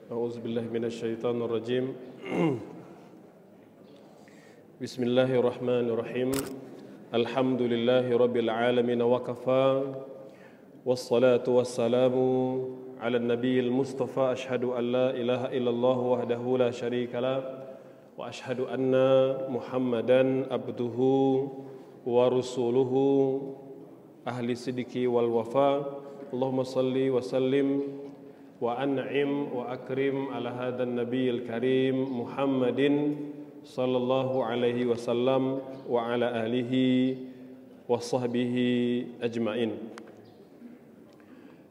A'udzubillahi minasyaitonirrajim. Bismillahirrahmanirrahim. Alhamdulillahi rabbil alamin wa kafa. Wassalatu wassalamu ala nabiyil mustafa. Asyhadu an la ilaha illallah wahdahu la syarikalah wa asyhadu anna Muhammadan abduhu wa rasuluhu ahli sidiki wal wafa. Allahumma salli wa sallim wa an'im wa akrim ala hadan nabiyil karim Muhammadin sallallahu alaihi wasallam wa ala alihi wa sahbihi ajmain.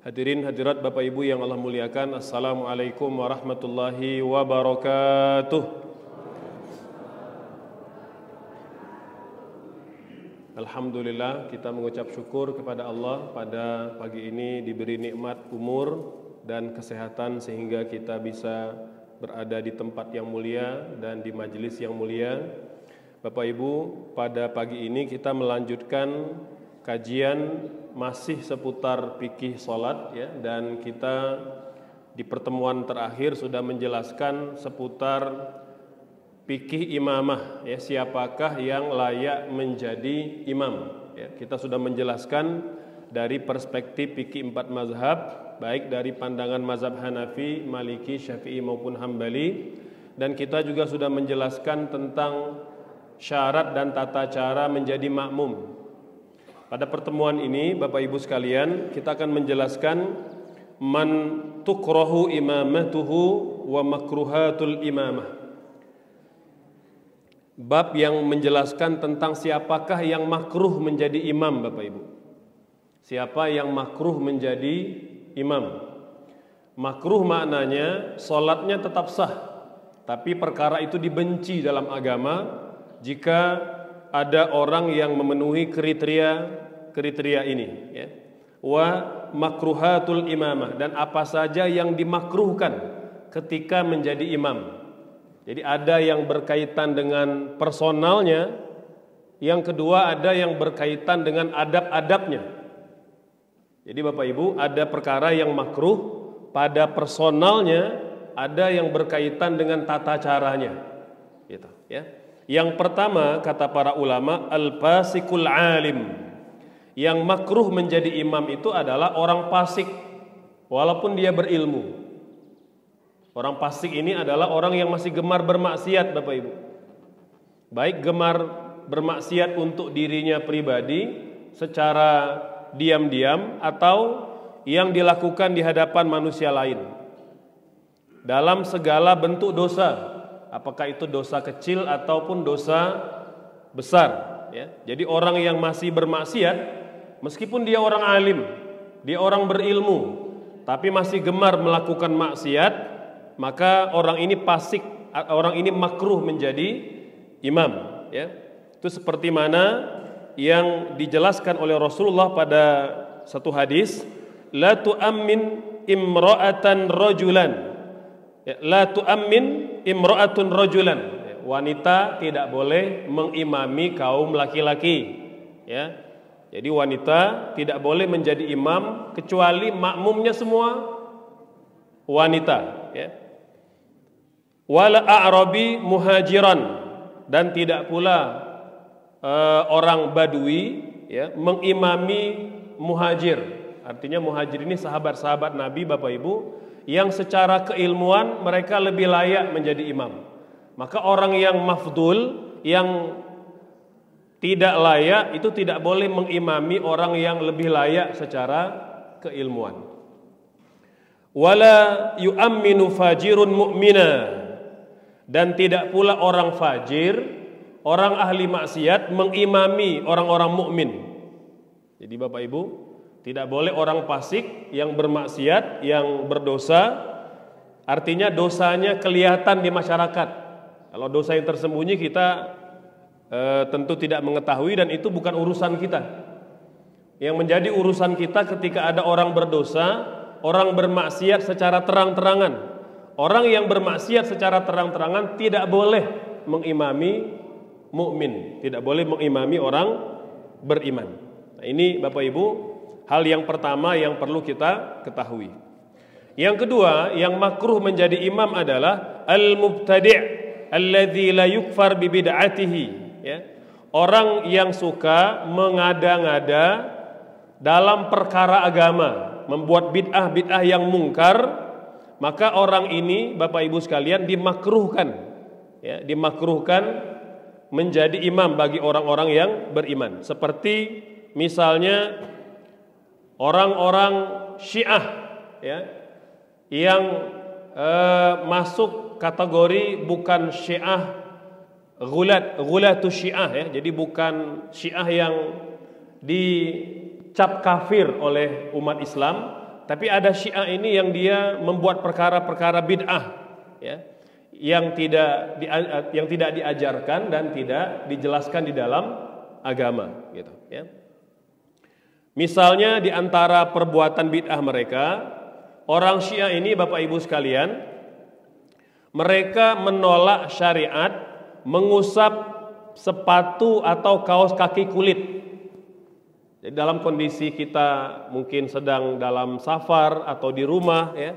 Hadirin hadirat Bapak Ibu yang Allah muliakan, assalamualaikum warahmatullahi wabarakatuh. Alhamdulillah, kita mengucap syukur kepada Allah pada pagi ini diberi nikmat umur dan kesehatan sehingga kita bisa berada di tempat yang mulia dan di majelis yang mulia. Bapak Ibu, pada pagi ini kita melanjutkan kajian masih seputar fikih salat ya, dan kita di pertemuan terakhir sudah menjelaskan seputar fikih imamah ya, siapakah yang layak menjadi imam ya. Kita sudah menjelaskan dari perspektif fikih 4 mazhab, baik dari pandangan mazhab Hanafi, Maliki, Syafi'i maupun Hambali, dan kita juga sudah menjelaskan tentang syarat dan tata cara menjadi makmum. Pada pertemuan ini Bapak Ibu sekalian, kita akan menjelaskan man tukrahu imamatuhu wa makruhatul imamah. Bab yang menjelaskan tentang siapakah yang makruh menjadi imam, Bapak Ibu. Siapa yang makruh menjadi imam? Makruh maknanya salatnya tetap sah, tapi perkara itu dibenci dalam agama jika ada orang yang memenuhi kriteria ini ya. Wa makruhatul imamah, dan apa saja yang dimakruhkan ketika menjadi imam. Jadi ada yang berkaitan dengan personalnya, yang kedua ada yang berkaitan dengan adab-adabnya. Jadi Bapak Ibu, ada perkara yang makruh pada personalnya, ada yang berkaitan dengan tata caranya. Gitu, ya. Yang pertama kata para ulama, al-fasikul alim. Yang makruh menjadi imam itu adalah orang fasik walaupun dia berilmu. Orang fasik ini adalah orang yang masih gemar bermaksiat, Bapak Ibu. Baik gemar bermaksiat untuk dirinya pribadi secara diam-diam atau yang dilakukan di hadapan manusia lain dalam segala bentuk dosa, apakah itu dosa kecil ataupun dosa besar ya. Jadi orang yang masih bermaksiat meskipun dia orang alim, dia orang berilmu, tapi masih gemar melakukan maksiat, maka orang ini fasik, orang ini makruh menjadi imam ya. Itu seperti mana yang dijelaskan oleh Rasulullah pada satu hadis, la tu'ammin imra'atan rajulan. La tu'ammin imra'atun rajulan. Wanita tidak boleh mengimami kaum laki-laki. Ya. Jadi wanita tidak boleh menjadi imam kecuali makmumnya semua wanita. Ya. Wala a'rabi muhajiran, dan tidak pula orang Badui ya, mengimami muhajir. Artinya muhajir ini sahabat-sahabat Nabi, Bapak Ibu, yang secara keilmuan mereka lebih layak menjadi imam. Maka orang yang mafdul, yang tidak layak, itu tidak boleh mengimami orang yang lebih layak secara keilmuan. Wala yu'amminu fajirun mu'mina, dan tidak pula orang fajir, orang ahli maksiat mengimami orang-orang mukmin. Jadi Bapak Ibu, tidak boleh orang fasik yang bermaksiat, yang berdosa, artinya dosanya kelihatan di masyarakat. Kalau dosa yang tersembunyi kita tentu tidak mengetahui, dan itu bukan urusan kita. Yang menjadi urusan kita ketika ada orang berdosa, orang bermaksiat secara terang-terangan. Orang yang bermaksiat secara terang-terangan tidak boleh mengimami mukmin, tidak boleh mengimami orang beriman. Nah, ini Bapak Ibu, hal yang pertama yang perlu kita ketahui. Yang kedua, yang makruh menjadi imam adalah al-mubtadi' alladzi la yukfar bi bid'atihi, ya. Orang yang suka mengada-ngada dalam perkara agama, membuat bid'ah-bid'ah yang mungkar, maka orang ini Bapak Ibu sekalian dimakruhkan, ya, dimakruhkan menjadi imam bagi orang-orang yang beriman. Seperti misalnya orang-orang Syiah, ya, yang masuk kategori bukan Syiah ghulatu Syiah, ya. Jadi bukan Syiah yang dicap kafir oleh umat Islam, tapi ada Syiah ini yang dia membuat perkara-perkara bid'ah, ya, yang tidak diajarkan dan tidak dijelaskan di dalam agama, gitu, ya. Misalnya di antara perbuatan bid'ah mereka, orang Syiah ini Bapak Ibu sekalian, mereka menolak syariat mengusap sepatu atau kaos kaki kulit. Jadi dalam kondisi kita mungkin sedang dalam safar atau di rumah, ya,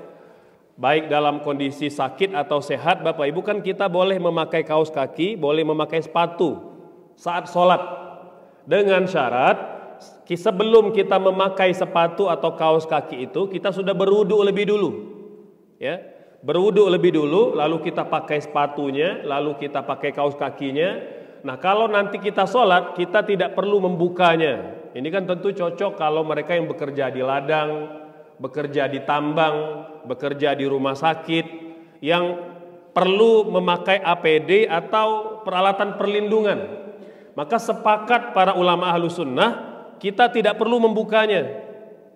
baik dalam kondisi sakit atau sehat, Bapak Ibu, kan kita boleh memakai kaos kaki, boleh memakai sepatu saat sholat, dengan syarat sebelum kita memakai sepatu atau kaos kaki itu kita sudah berwudu lebih dulu, ya, berwudu lebih dulu, lalu kita pakai sepatunya, lalu kita pakai kaos kakinya. Nah, kalau nanti kita sholat, kita tidak perlu membukanya. Ini kan tentu cocok kalau mereka yang bekerja di ladang, bekerja di tambang, bekerja di rumah sakit, yang perlu memakai APD atau peralatan perlindungan. Maka sepakat para ulama Ahlus Sunnah, kita tidak perlu membukanya.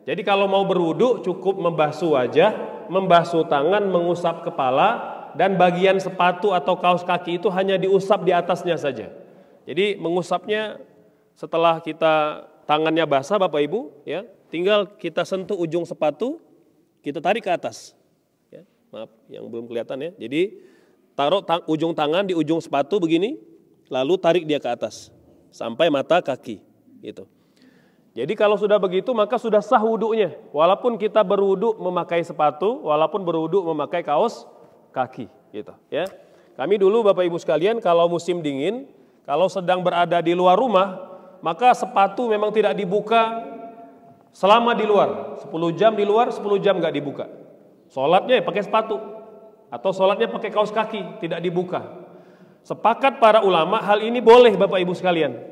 Jadi kalau mau berwudu cukup membasuh wajah, membasuh tangan, mengusap kepala, dan bagian sepatu atau kaos kaki itu hanya diusap di atasnya saja. Jadi mengusapnya setelah kita tangannya basah Bapak Ibu, ya, tinggal kita sentuh ujung sepatu, kita tarik ke atas. Ya, maaf yang belum kelihatan, ya. Jadi taruh ujung tangan di ujung sepatu begini, lalu tarik dia ke atas sampai mata kaki, gitu. Jadi kalau sudah begitu maka sudah sah wudunya, walaupun kita berwudu memakai sepatu, walaupun berwudu memakai kaos kaki, gitu, ya. Kami dulu Bapak Ibu sekalian kalau musim dingin, kalau sedang berada di luar rumah, maka sepatu memang tidak dibuka selama di luar, 10 jam di luar, 10 jam nggak dibuka. Sholatnya pakai sepatu atau sholatnya pakai kaos kaki, tidak dibuka. Sepakat para ulama hal ini boleh Bapak Ibu sekalian.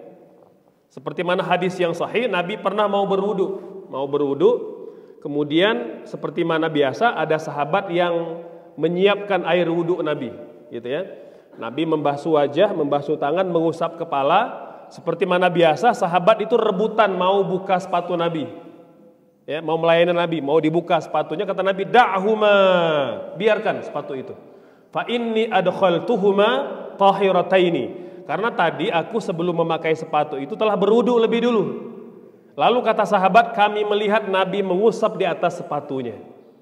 Seperti mana hadis yang sahih, Nabi pernah mau berwudu, kemudian seperti mana biasa ada sahabat yang menyiapkan air wudu Nabi, gitu, ya. Nabi membasuh wajah, membasuh tangan, mengusap kepala, seperti mana biasa sahabat itu rebutan mau buka sepatu Nabi, ya, mau melayani Nabi, mau dibuka sepatunya, kata Nabi, da'huma, biarkan sepatu itu. Fa inni adkhaltuhuma tahirataini. Karena tadi aku sebelum memakai sepatu itu telah berwudu lebih dulu. Lalu kata sahabat, kami melihat Nabi mengusap di atas sepatunya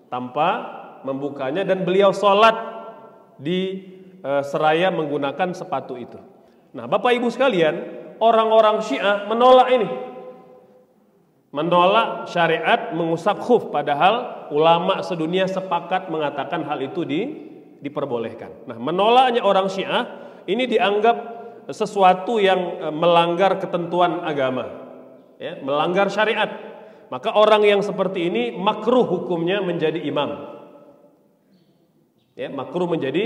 tanpa membukanya, dan beliau sholat di seraya menggunakan sepatu itu. Nah, Bapak Ibu sekalian, orang-orang Syiah menolak ini, menolak syariat mengusap khuf, padahal ulama sedunia sepakat mengatakan hal itu diperbolehkan. Nah, menolaknya orang Syiah ini dianggap sesuatu yang melanggar ketentuan agama, ya, melanggar syariat. Maka orang yang seperti ini makruh hukumnya menjadi imam, ya, makruh menjadi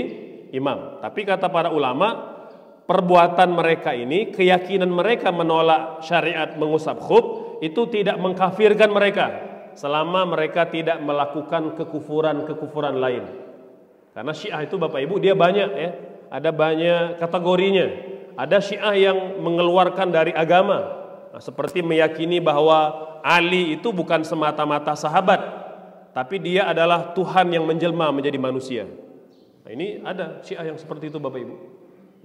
imam. Tapi kata para ulama, perbuatan mereka ini, keyakinan mereka menolak syariat mengusap khuf itu tidak mengkafirkan mereka selama mereka tidak melakukan kekufuran lain. Karena Syiah itu Bapak Ibu dia banyak, ya, ada banyak kategorinya. Ada Syiah yang mengeluarkan dari agama, nah, seperti meyakini bahwa Ali itu bukan semata-mata sahabat, tapi dia adalah Tuhan yang menjelma menjadi manusia. Nah, ini ada Syiah yang seperti itu Bapak Ibu.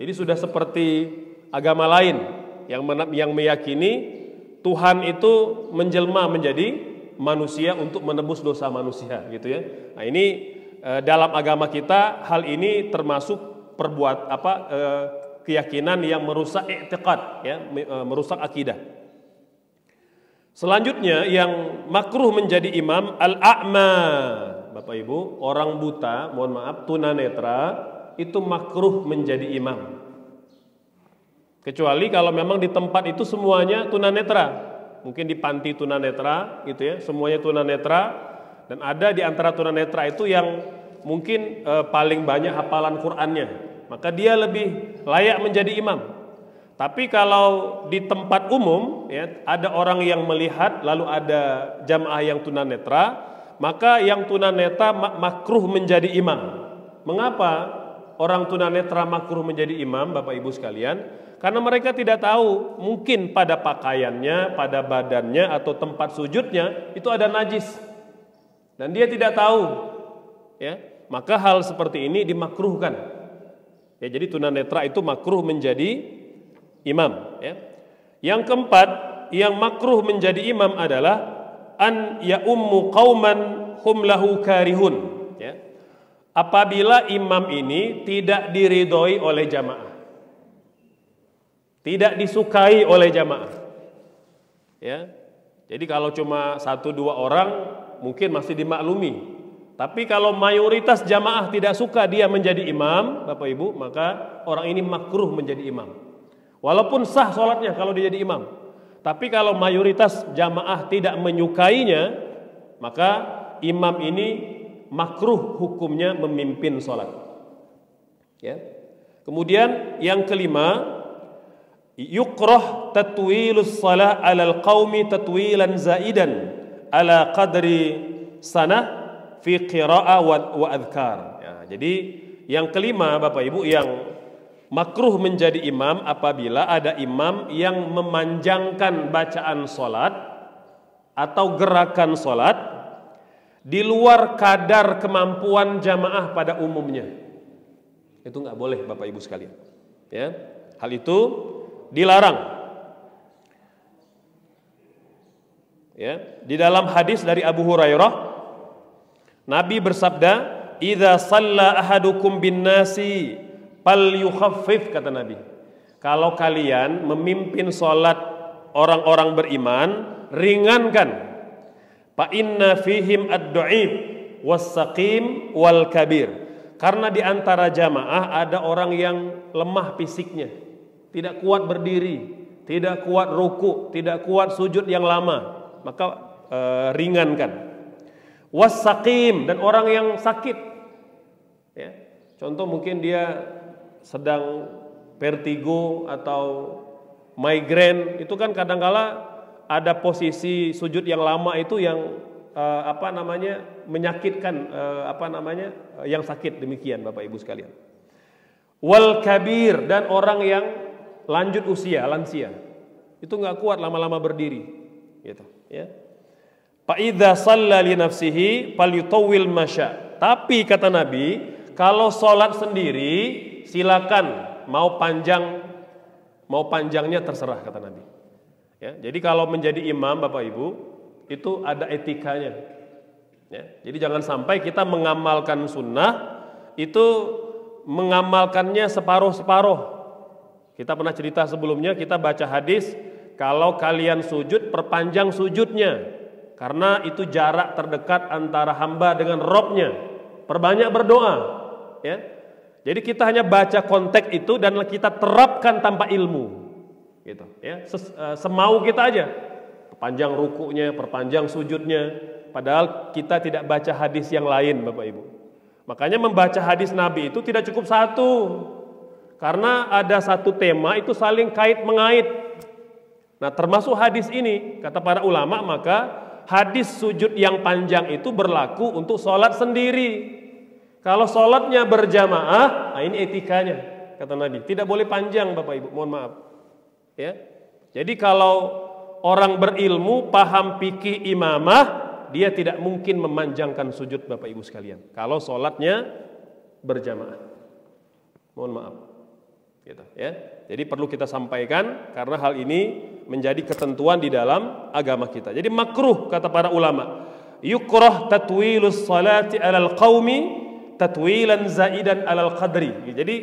Jadi sudah seperti agama lain yang meyakini Tuhan itu menjelma menjadi manusia untuk menebus dosa manusia, gitu, ya. Nah, ini dalam agama kita hal ini termasuk keyakinan yang merusak i'tiqad, ya, merusak akidah. Selanjutnya yang makruh menjadi imam al-a'ma. Bapak Ibu, orang buta, mohon maaf, tunanetra itu makruh menjadi imam. Kecuali kalau memang di tempat itu semuanya tunanetra. Mungkin di panti tunanetra gitu ya, semuanya tunanetra, dan ada di antara tunanetra itu yang mungkin paling banyak hafalan Qur'annya, maka dia lebih layak menjadi imam. Tapi kalau di tempat umum ya, ada orang yang melihat lalu ada jamaah yang tunanetra, maka yang tunanetra makruh menjadi imam. Mengapa orang tunanetra makruh menjadi imam, Bapak Ibu sekalian? Karena mereka tidak tahu, mungkin pada pakaiannya, pada badannya atau tempat sujudnya itu ada najis. Dan dia tidak tahu. Ya, maka hal seperti ini dimakruhkan. Ya, jadi tunanetra itu makruh menjadi imam, ya. Yang keempat, yang makruh menjadi imam adalah an ya'ummu qauman hum lahu karihun, ya. Apabila imam ini tidak diridhoi oleh jamaah, tidak disukai oleh jamaah, ya. Jadi kalau cuma 1-2 orang mungkin masih dimaklumi. Tapi kalau mayoritas jamaah tidak suka dia menjadi imam, Bapak Ibu, maka orang ini makruh menjadi imam. Walaupun sah sholatnya kalau dia jadi imam, tapi kalau mayoritas jamaah tidak menyukainya, maka imam ini makruh hukumnya memimpin sholat. Ya. Kemudian yang kelima, yukrah tatwilus salah alal qaumi tatwilan zaidan ala qadri sanah fi qira'ah wa adhkar. Ya, jadi yang kelima, Bapak Ibu, yang makruh menjadi imam apabila ada imam yang memanjangkan bacaan sholat atau gerakan sholat di luar kadar kemampuan jamaah pada umumnya. Itu nggak boleh, Bapak Ibu sekalian. Ya, hal itu dilarang. Ya, di dalam hadis dari Abu Hurairah, Nabi bersabda, "Idza shalla ahadukum bin nasi fal yukhaffif," kata Nabi. Kalau kalian memimpin sholat orang-orang beriman, ringankan. Fa inna fihim ad-du'if was-saqim wal kabir. Karena di antara jamaah ada orang yang lemah fisiknya, tidak kuat berdiri, tidak kuat ruku, tidak kuat sujud yang lama, maka ringankan. Was-saqim, dan orang yang sakit. Ya. Contoh mungkin dia sedang vertigo atau migrain, itu kan kadangkala ada posisi sujud yang lama itu yang menyakitkan, yang sakit, demikian Bapak Ibu sekalian. Wal kabir, dan orang yang lanjut usia, lansia, itu nggak kuat lama-lama berdiri, gitu. Ya. Fa idza shalla li nafsihi falyutawwil masya. Tapi kata Nabi, kalau sholat sendiri silakan, mau panjangnya terserah, kata Nabi. Ya, jadi kalau menjadi imam, Bapak Ibu, itu ada etikanya. Ya, jadi jangan sampai kita mengamalkan sunnah itu mengamalkannya separuh-separuh. Kita pernah cerita sebelumnya, kita baca hadis, kalau kalian sujud, perpanjang sujudnya, karena itu jarak terdekat antara hamba dengan Robnya. Perbanyak berdoa. Ya. Jadi kita hanya baca konteks itu dan kita terapkan tanpa ilmu, gitu. Ya, semau kita aja, perpanjang rukunya, perpanjang sujudnya, padahal kita tidak baca hadis yang lain, Bapak Ibu. Makanya membaca hadis Nabi itu tidak cukup satu, karena ada satu tema itu saling kait mengait. Nah, termasuk hadis ini, kata para ulama, maka hadis sujud yang panjang itu berlaku untuk sholat sendiri. Kalau sholatnya berjamaah, nah ini etikanya, kata Nabi. Tidak boleh panjang, Bapak Ibu, mohon maaf. Ya. Jadi kalau orang berilmu, paham fikih imamah, dia tidak mungkin memanjangkan sujud, Bapak Ibu sekalian. Kalau sholatnya berjamaah, mohon maaf. Gitu, ya. Jadi perlu kita sampaikan karena hal ini menjadi ketentuan di dalam agama kita. Jadi makruh, kata para ulama, yukrah tatwilus salati alal qaumi tatwilan zaidan alal qadri. Jadi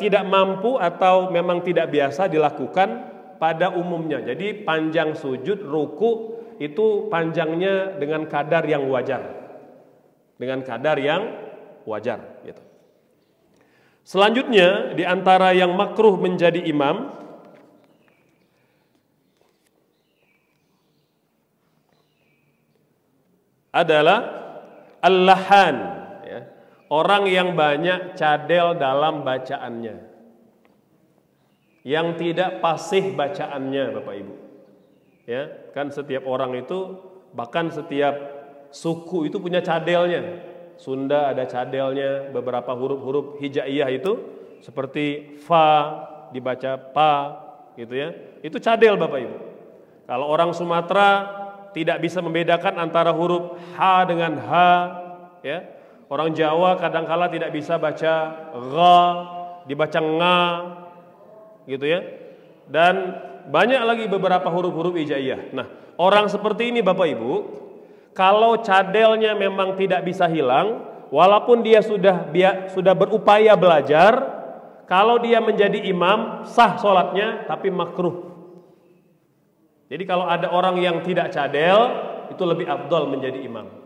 tidak mampu atau memang tidak biasa dilakukan pada umumnya. Jadi panjang sujud, ruku itu panjangnya dengan kadar yang wajar. dengan kadar yang wajar gitu. Selanjutnya di antara yang makruh menjadi imam adalah al-lahan, ya. Orang yang banyak cadel dalam bacaannya, yang tidak fasih bacaannya, Bapak Ibu. Ya, kan setiap orang itu, bahkan setiap suku itu punya cadelnya. Sunda ada cadelnya, beberapa huruf-huruf hijaiyah itu seperti fa dibaca pa gitu ya. Itu cadel, Bapak Ibu. Kalau orang Sumatera tidak bisa membedakan antara huruf H dengan H, ya. Orang Jawa kadangkala tidak bisa baca Gha, dibaca Nga, gitu ya. Dan banyak lagi beberapa huruf-huruf hijaiyah. Nah, orang seperti ini Bapak Ibu, kalau cadelnya memang tidak bisa hilang, walaupun dia sudah berupaya belajar, kalau dia menjadi imam, sah sholatnya, tapi makruh. Jadi kalau ada orang yang tidak cadel, itu lebih afdol menjadi imam.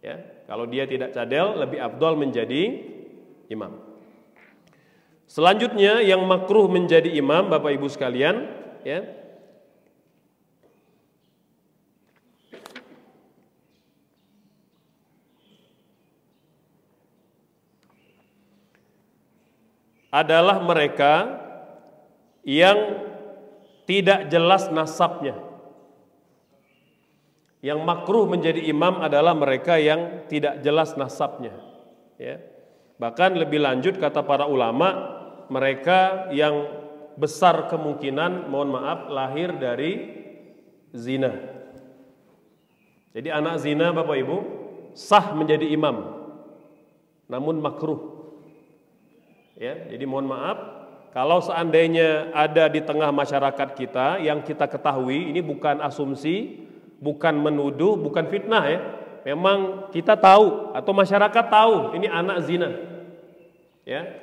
Ya, kalau dia tidak cadel, lebih afdol menjadi imam. Selanjutnya yang makruh menjadi imam, Bapak Ibu sekalian, ya, adalah mereka yang tidak jelas nasabnya. Yang makruh menjadi imam adalah mereka yang tidak jelas nasabnya, ya. Bahkan lebih lanjut kata para ulama, mereka yang besar kemungkinan, mohon maaf, lahir dari zina. Jadi anak zina Bapak Ibu sah menjadi imam, namun makruh. Ya, jadi mohon maaf, kalau seandainya ada di tengah masyarakat kita yang kita ketahui, ini bukan asumsi, bukan menuduh, bukan fitnah ya. Memang kita tahu atau masyarakat tahu ini anak zina. Ya.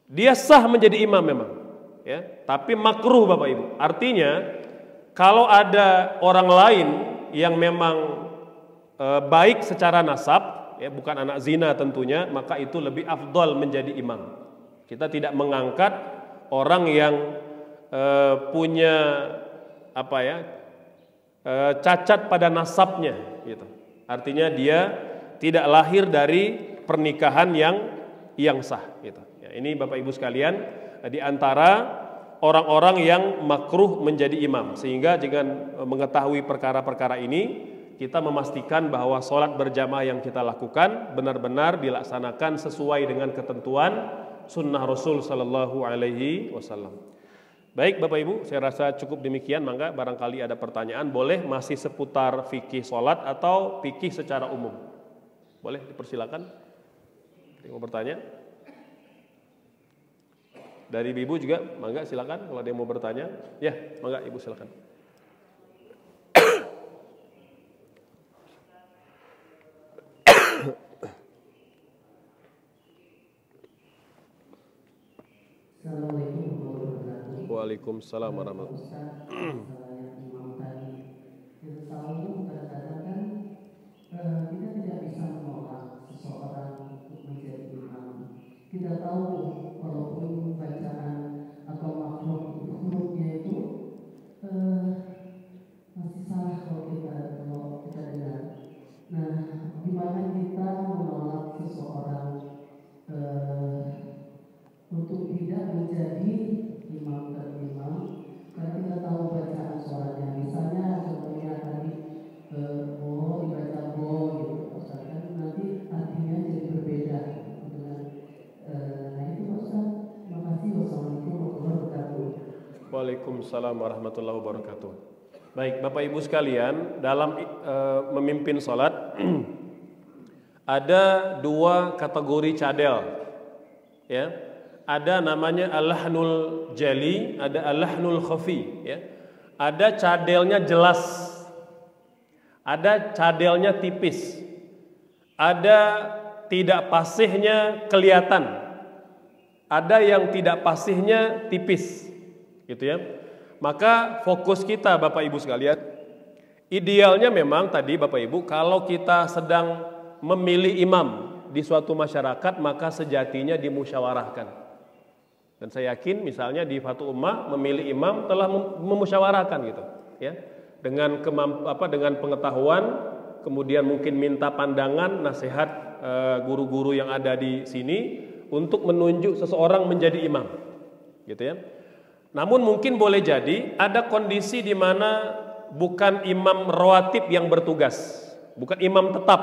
Dia sah menjadi imam memang, ya. Tapi makruh Bapak Ibu. Artinya kalau ada orang lain yang memang baik secara nasab, ya, bukan anak zina tentunya, maka itu lebih afdol menjadi imam. Kita tidak mengangkat orang yang punya apa ya, cacat pada nasabnya, gitu. Artinya dia tidak lahir dari pernikahan yang sah, gitu. Ya, ini Bapak Ibu sekalian di antara orang-orang yang makruh menjadi imam. Sehingga dengan mengetahui perkara-perkara ini, kita memastikan bahwa sholat berjamaah yang kita lakukan benar-benar dilaksanakan sesuai dengan ketentuan sunnah Rasul Sallallahu Alaihi Wasallam. Baik Bapak Ibu, saya rasa cukup demikian. Mangga barangkali ada pertanyaan, boleh masih seputar fikih sholat atau fikih secara umum. Boleh dipersilakan. Mau bertanya? Dari Ibu juga, mangga silakan kalau ada yang mau bertanya. Ya, mangga Ibu silakan. Assalamualaikum warahmatullahi wabarakatuh. Waalaikumsalam warahmatullahi wabarakatuh. Kita tahu kadang-kadang kan kita tidak bisa menolak seseorang untuk menjadi imam. Kita tahu walaupun bacaan atau makhluk itu hurufnya itu masih salah kalau kita dengar. Nah, gimana kita menolak seseorang untuk tidak menjadi imam terimam, karena kita tahu bacaan sholatnya. Misalnya contohnya tadi bo dibaca bo gitu, Ustaz, kan nanti artinya jadi berbeda dengan nah itu Ustaz. Makasih. Wassalamualaikum warahmatullahi wabarakatuh. Waalaikumsalam warahmatullahi wabarakatuh. Baik Bapak Ibu sekalian, dalam memimpin sholat ada dua kategori cadel, ya. Ada namanya al-lahnul jali, ada al-lahnul khafi, ya. Ada cadelnya jelas, ada cadelnya tipis, ada tidak fasihnya kelihatan, ada yang tidak fasihnya tipis, gitu ya. Maka fokus kita Bapak Ibu sekalian, Idealnya memang tadi Bapak Ibu, kalau kita sedang memilih imam di suatu masyarakat, maka sejatinya dimusyawarahkan. Dan saya yakin misalnya di Fathul Ummah memilih imam telah memusyawarahkan gitu, ya. Dengan dengan pengetahuan, kemudian mungkin minta pandangan, nasihat guru-guru yang ada di sini untuk menunjuk seseorang menjadi imam. Gitu ya. Namun mungkin boleh jadi ada kondisi di mana bukan imam rawatib yang bertugas, bukan imam tetap,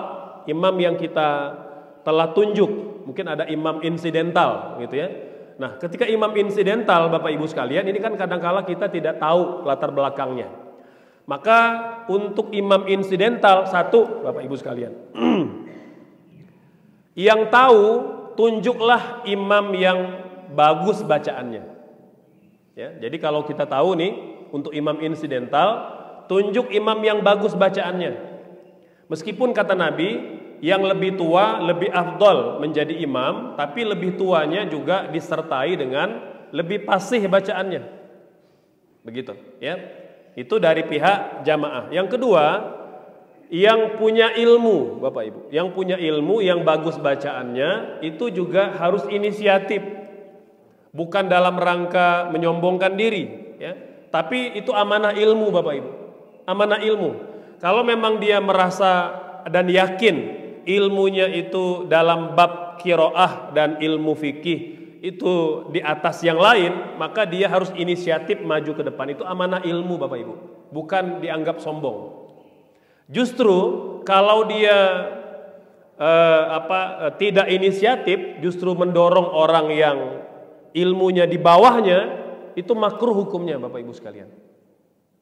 imam yang kita telah tunjuk, mungkin ada imam insidental gitu ya. Nah, ketika imam insidental Bapak Ibu sekalian, ini kan kadang-kala kita tidak tahu latar belakangnya. Maka untuk imam insidental satu Bapak Ibu sekalian, yang tahu tunjuklah imam yang bagus bacaannya. Ya, jadi kalau kita tahu nih untuk imam insidental, tunjuk imam yang bagus bacaannya. Meskipun kata Nabi, yang lebih tua lebih afdol menjadi imam, tapi lebih tuanya juga disertai dengan lebih fasih bacaannya. Begitu, ya. Itu dari pihak jamaah. Yang kedua, yang punya ilmu, Bapak Ibu, yang punya ilmu yang bagus bacaannya itu juga harus inisiatif. Bukan dalam rangka menyombongkan diri, ya. Tapi itu amanah ilmu, Bapak Ibu. Amanah ilmu. Kalau memang dia merasa dan yakin ilmunya itu dalam bab qiraah dan ilmu fikih itu di atas yang lain, maka dia harus inisiatif maju ke depan. Itu amanah ilmu Bapak Ibu, bukan dianggap sombong. Justru kalau dia tidak inisiatif, justru mendorong orang yang ilmunya di bawahnya, itu makruh hukumnya Bapak Ibu sekalian.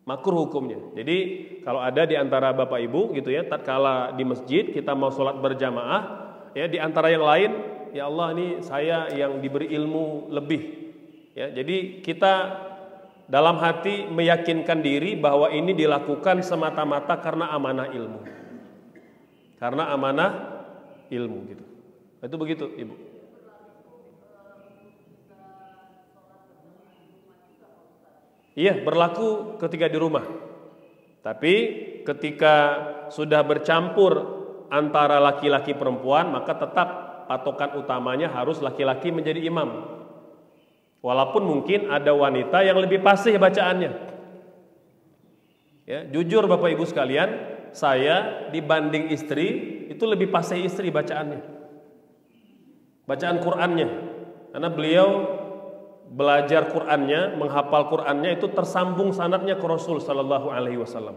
Makruh hukumnya. Jadi kalau ada di antara Bapak Ibu gitu ya, tatkala di masjid kita mau sholat berjamaah, ya di antara yang lain, ya Allah ini saya yang diberi ilmu lebih. Ya, jadi kita dalam hati meyakinkan diri bahwa ini dilakukan semata-mata karena amanah ilmu. Karena amanah ilmu gitu. Itu begitu, Ibu. Iya, berlaku ketika di rumah. Tapi ketika sudah bercampur antara laki-laki perempuan, maka tetap patokan utamanya harus laki-laki menjadi imam. Walaupun mungkin ada wanita yang lebih fasih bacaannya. Ya, jujur Bapak Ibu sekalian, saya dibanding istri itu lebih fasih istri bacaannya. Bacaan Qur'annya. Karena beliau belajar Qur'annya, menghafal Qur'annya itu tersambung sanadnya ke Rasul sallallahu alaihi wasallam.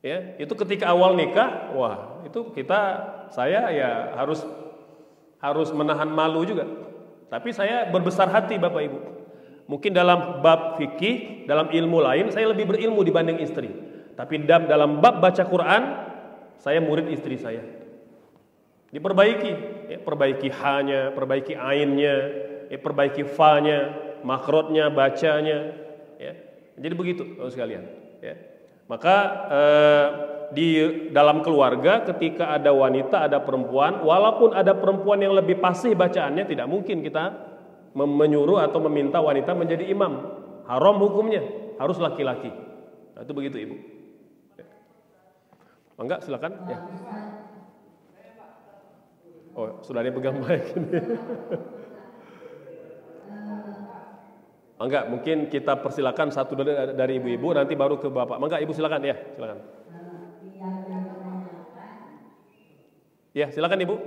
Ya, itu ketika awal nikah, wah, itu saya ya harus menahan malu juga. Tapi saya berbesar hati Bapak Ibu. Mungkin dalam bab fikih, dalam ilmu lain saya lebih berilmu dibanding istri. Tapi dalam bab baca Qur'an, saya murid istri saya. Diperbaiki, ya, perbaiki ha-nya, perbaiki ain-nya, perbaiki fa-nya, makrotnya, bacanya, ya. Jadi begitu sekalian, ya. Maka di dalam keluarga ketika ada wanita, ada perempuan, walaupun ada perempuan yang lebih fasih bacaannya, tidak mungkin kita menyuruh atau meminta wanita menjadi imam. Haram hukumnya, harus laki-laki. Nah, itu begitu Ibu. Ya. Enggak, silakan. Ya. Oh, sudah ada yang pegang mic ini. Enggak, mungkin kita persilakan satu dari ibu-ibu, nanti baru ke bapak. Enggak, ibu silakan ya, silakan. Ya, silakan ibu.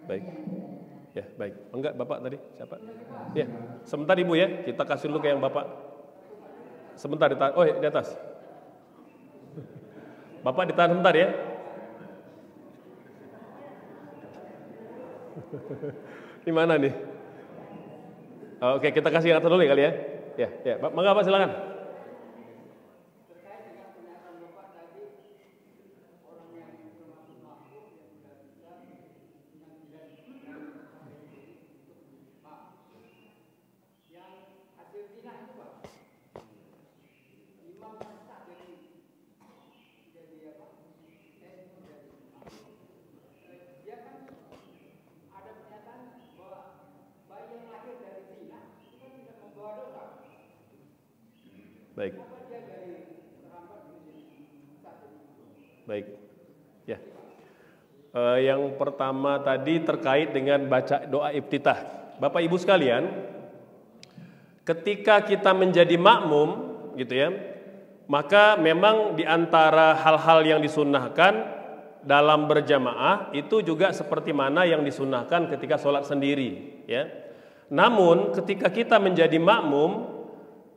Baik. Ya, baik. Enggak, Bapak tadi siapa? Ya, sebentar Ibu ya, kita kasih dulu ke yang Bapak. Sebentar ditahan. Oh, di atas. Bapak ditahan sebentar ya. Di mana nih? Oh, oke, kita kasih yang atas dulu ya kali ya. Ya, Mangga Pak silakan. Baik. Baik. Ya. Yang pertama tadi terkait dengan baca doa iftitah. Bapak Ibu sekalian, ketika kita menjadi makmum gitu ya, maka memang di antara hal-hal yang disunnahkan dalam berjamaah itu juga seperti mana yang disunnahkan ketika sholat sendiri ya. Namun ketika kita menjadi makmum,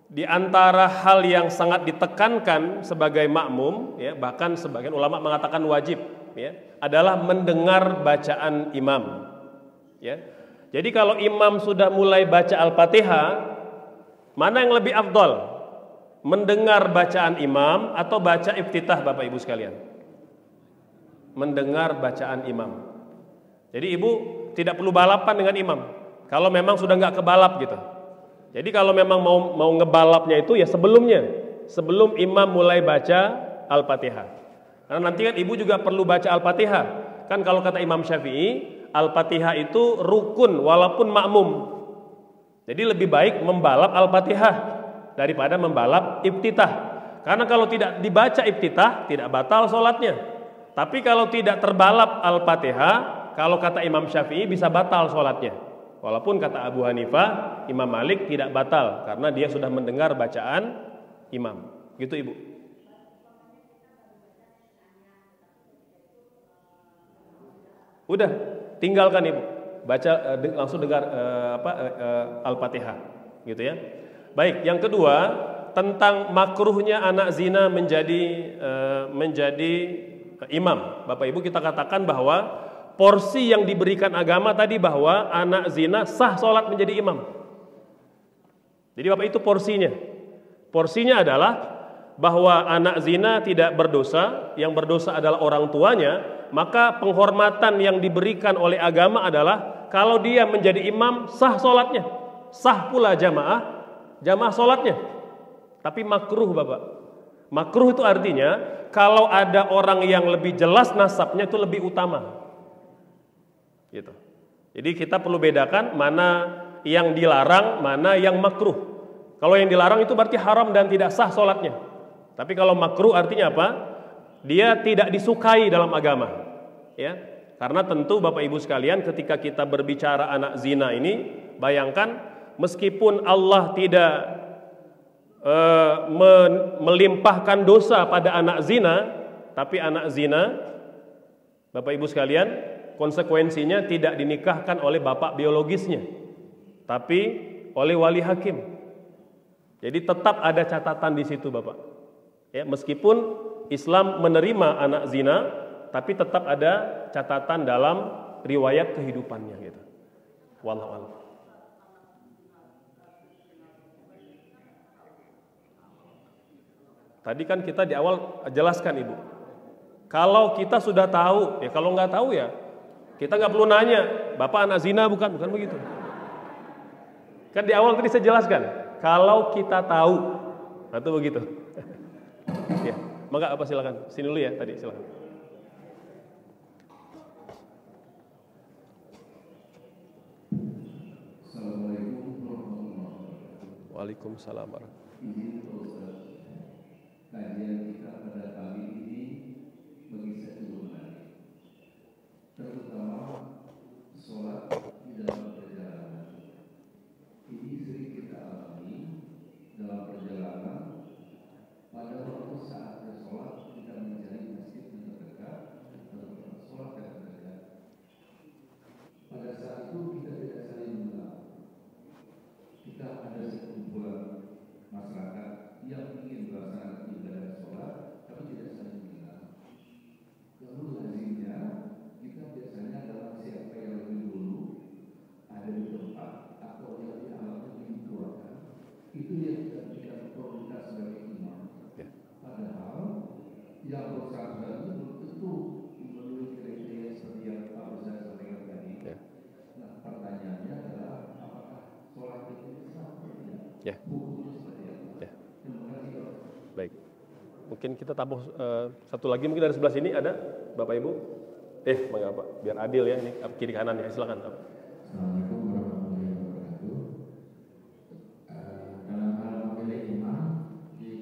di antara hal yang sangat ditekankan sebagai makmum ya, bahkan sebagian ulama mengatakan wajib ya, adalah mendengar bacaan imam ya. Jadi kalau imam sudah mulai baca Al-Fatihah, mana yang lebih afdol? Mendengar bacaan imam atau baca iftitah, Bapak Ibu sekalian? Mendengar bacaan imam. Jadi ibu tidak perlu balapan dengan imam kalau memang sudah nggak kebalap gitu. Jadi kalau memang mau ngebalapnya itu ya sebelum imam mulai baca Al-Fatihah. Karena nanti kan ibu juga perlu baca Al-Fatihah. Kan kalau kata Imam Syafi'i, Al-Fatihah itu rukun walaupun makmum. Jadi lebih baik membalap Al-Fatihah daripada membalap iftitah. Karena kalau tidak dibaca iftitah tidak batal sholatnya. Tapi kalau tidak terbalap Al-Fatihah, kalau kata Imam Syafi'i bisa batal sholatnya. Walaupun kata Abu Hanifah, Imam Malik tidak batal karena dia sudah mendengar bacaan imam. Gitu ibu. Udah, tinggalkan ibu. Baca langsung dengar Al-Fatihah, gitu ya. Baik, yang kedua tentang makruhnya anak zina menjadi imam. Bapak Ibu, kita katakan bahwa porsi yang diberikan agama tadi bahwa anak zina sah sholat menjadi imam. Jadi Bapak itu porsinya. Porsinya adalah bahwa anak zina tidak berdosa, yang berdosa adalah orang tuanya, maka penghormatan yang diberikan oleh agama adalah kalau dia menjadi imam sah sholatnya, sah pula jamaah sholatnya. Tapi makruh Bapak. Makruh itu artinya kalau ada orang yang lebih jelas nasabnya itu lebih utama. Gitu. Jadi kita perlu bedakan mana yang dilarang, mana yang makruh. Kalau yang dilarang itu berarti haram dan tidak sah sholatnya. Tapi kalau makruh artinya apa? Dia tidak disukai dalam agama. Ya, karena tentu Bapak Ibu sekalian ketika kita berbicara anak zina ini, bayangkan meskipun Allah tidak melimpahkan dosa pada anak zina, tapi anak zina, Bapak Ibu sekalian, konsekuensinya tidak dinikahkan oleh bapak biologisnya, tapi oleh wali hakim. Jadi tetap ada catatan di situ Bapak. Ya, meskipun Islam menerima anak zina, tapi tetap ada catatan dalam riwayat kehidupannya gitu. Wallahu a'lam. Tadi kan kita di awal jelaskan Ibu. Kalau kita sudah tahu, ya kalau nggak tahu ya kita nggak perlu nanya, Bapak anak zina bukan begitu. Kan di awal tadi saya jelaskan, kalau kita tahu, itu begitu. Ya, maka apa silakan, sini dulu ya tadi silakan. Assalamualaikum warahmatullahi wabarakatuh. Waalaikumsalam warahmatullahi wabarakatuh. Izin Pak Ustaz, kajian kita pada kali ini bagi saya cukup menarik, terutama sholat di dalam perjalanan. Ini sering kita alami dalam perjalanan. Pada waktu saatnya sholat kita mencari masjid yang terdekat atau sholat yang terdekat. Pada saat itu kita tidak saling mengenal. Kita ada sekumpulan masyarakat yang ingin melaksanakan ibadah sholat tapi tidak saling mengenal. Lalu lazimnya kita biasanya adalah siapa yang lebih dulu ada di tempat atau yang di alam yang dikeluarkan. Itu yang kita berikan prioritas sebagai imam. Padahal yang bersangkutan itu belum tentu memenuhi kriteria seperti yang Pak Ustaz sampaikan tadi. Nah, pertanyaannya adalah apakah sholat itu sah atau tidak? Ya. Hukumnya seperti apa? Ya. Terima kasih. Baik. Mungkin kita tambah satu lagi mungkin dari sebelah sini ada Bapak Ibu. Mangga Pak, biar adil ya ini kiri kanan ya. Silakan Pak. Assalamualaikum warahmatullahi wabarakatuh. Dalam hal memilih imam di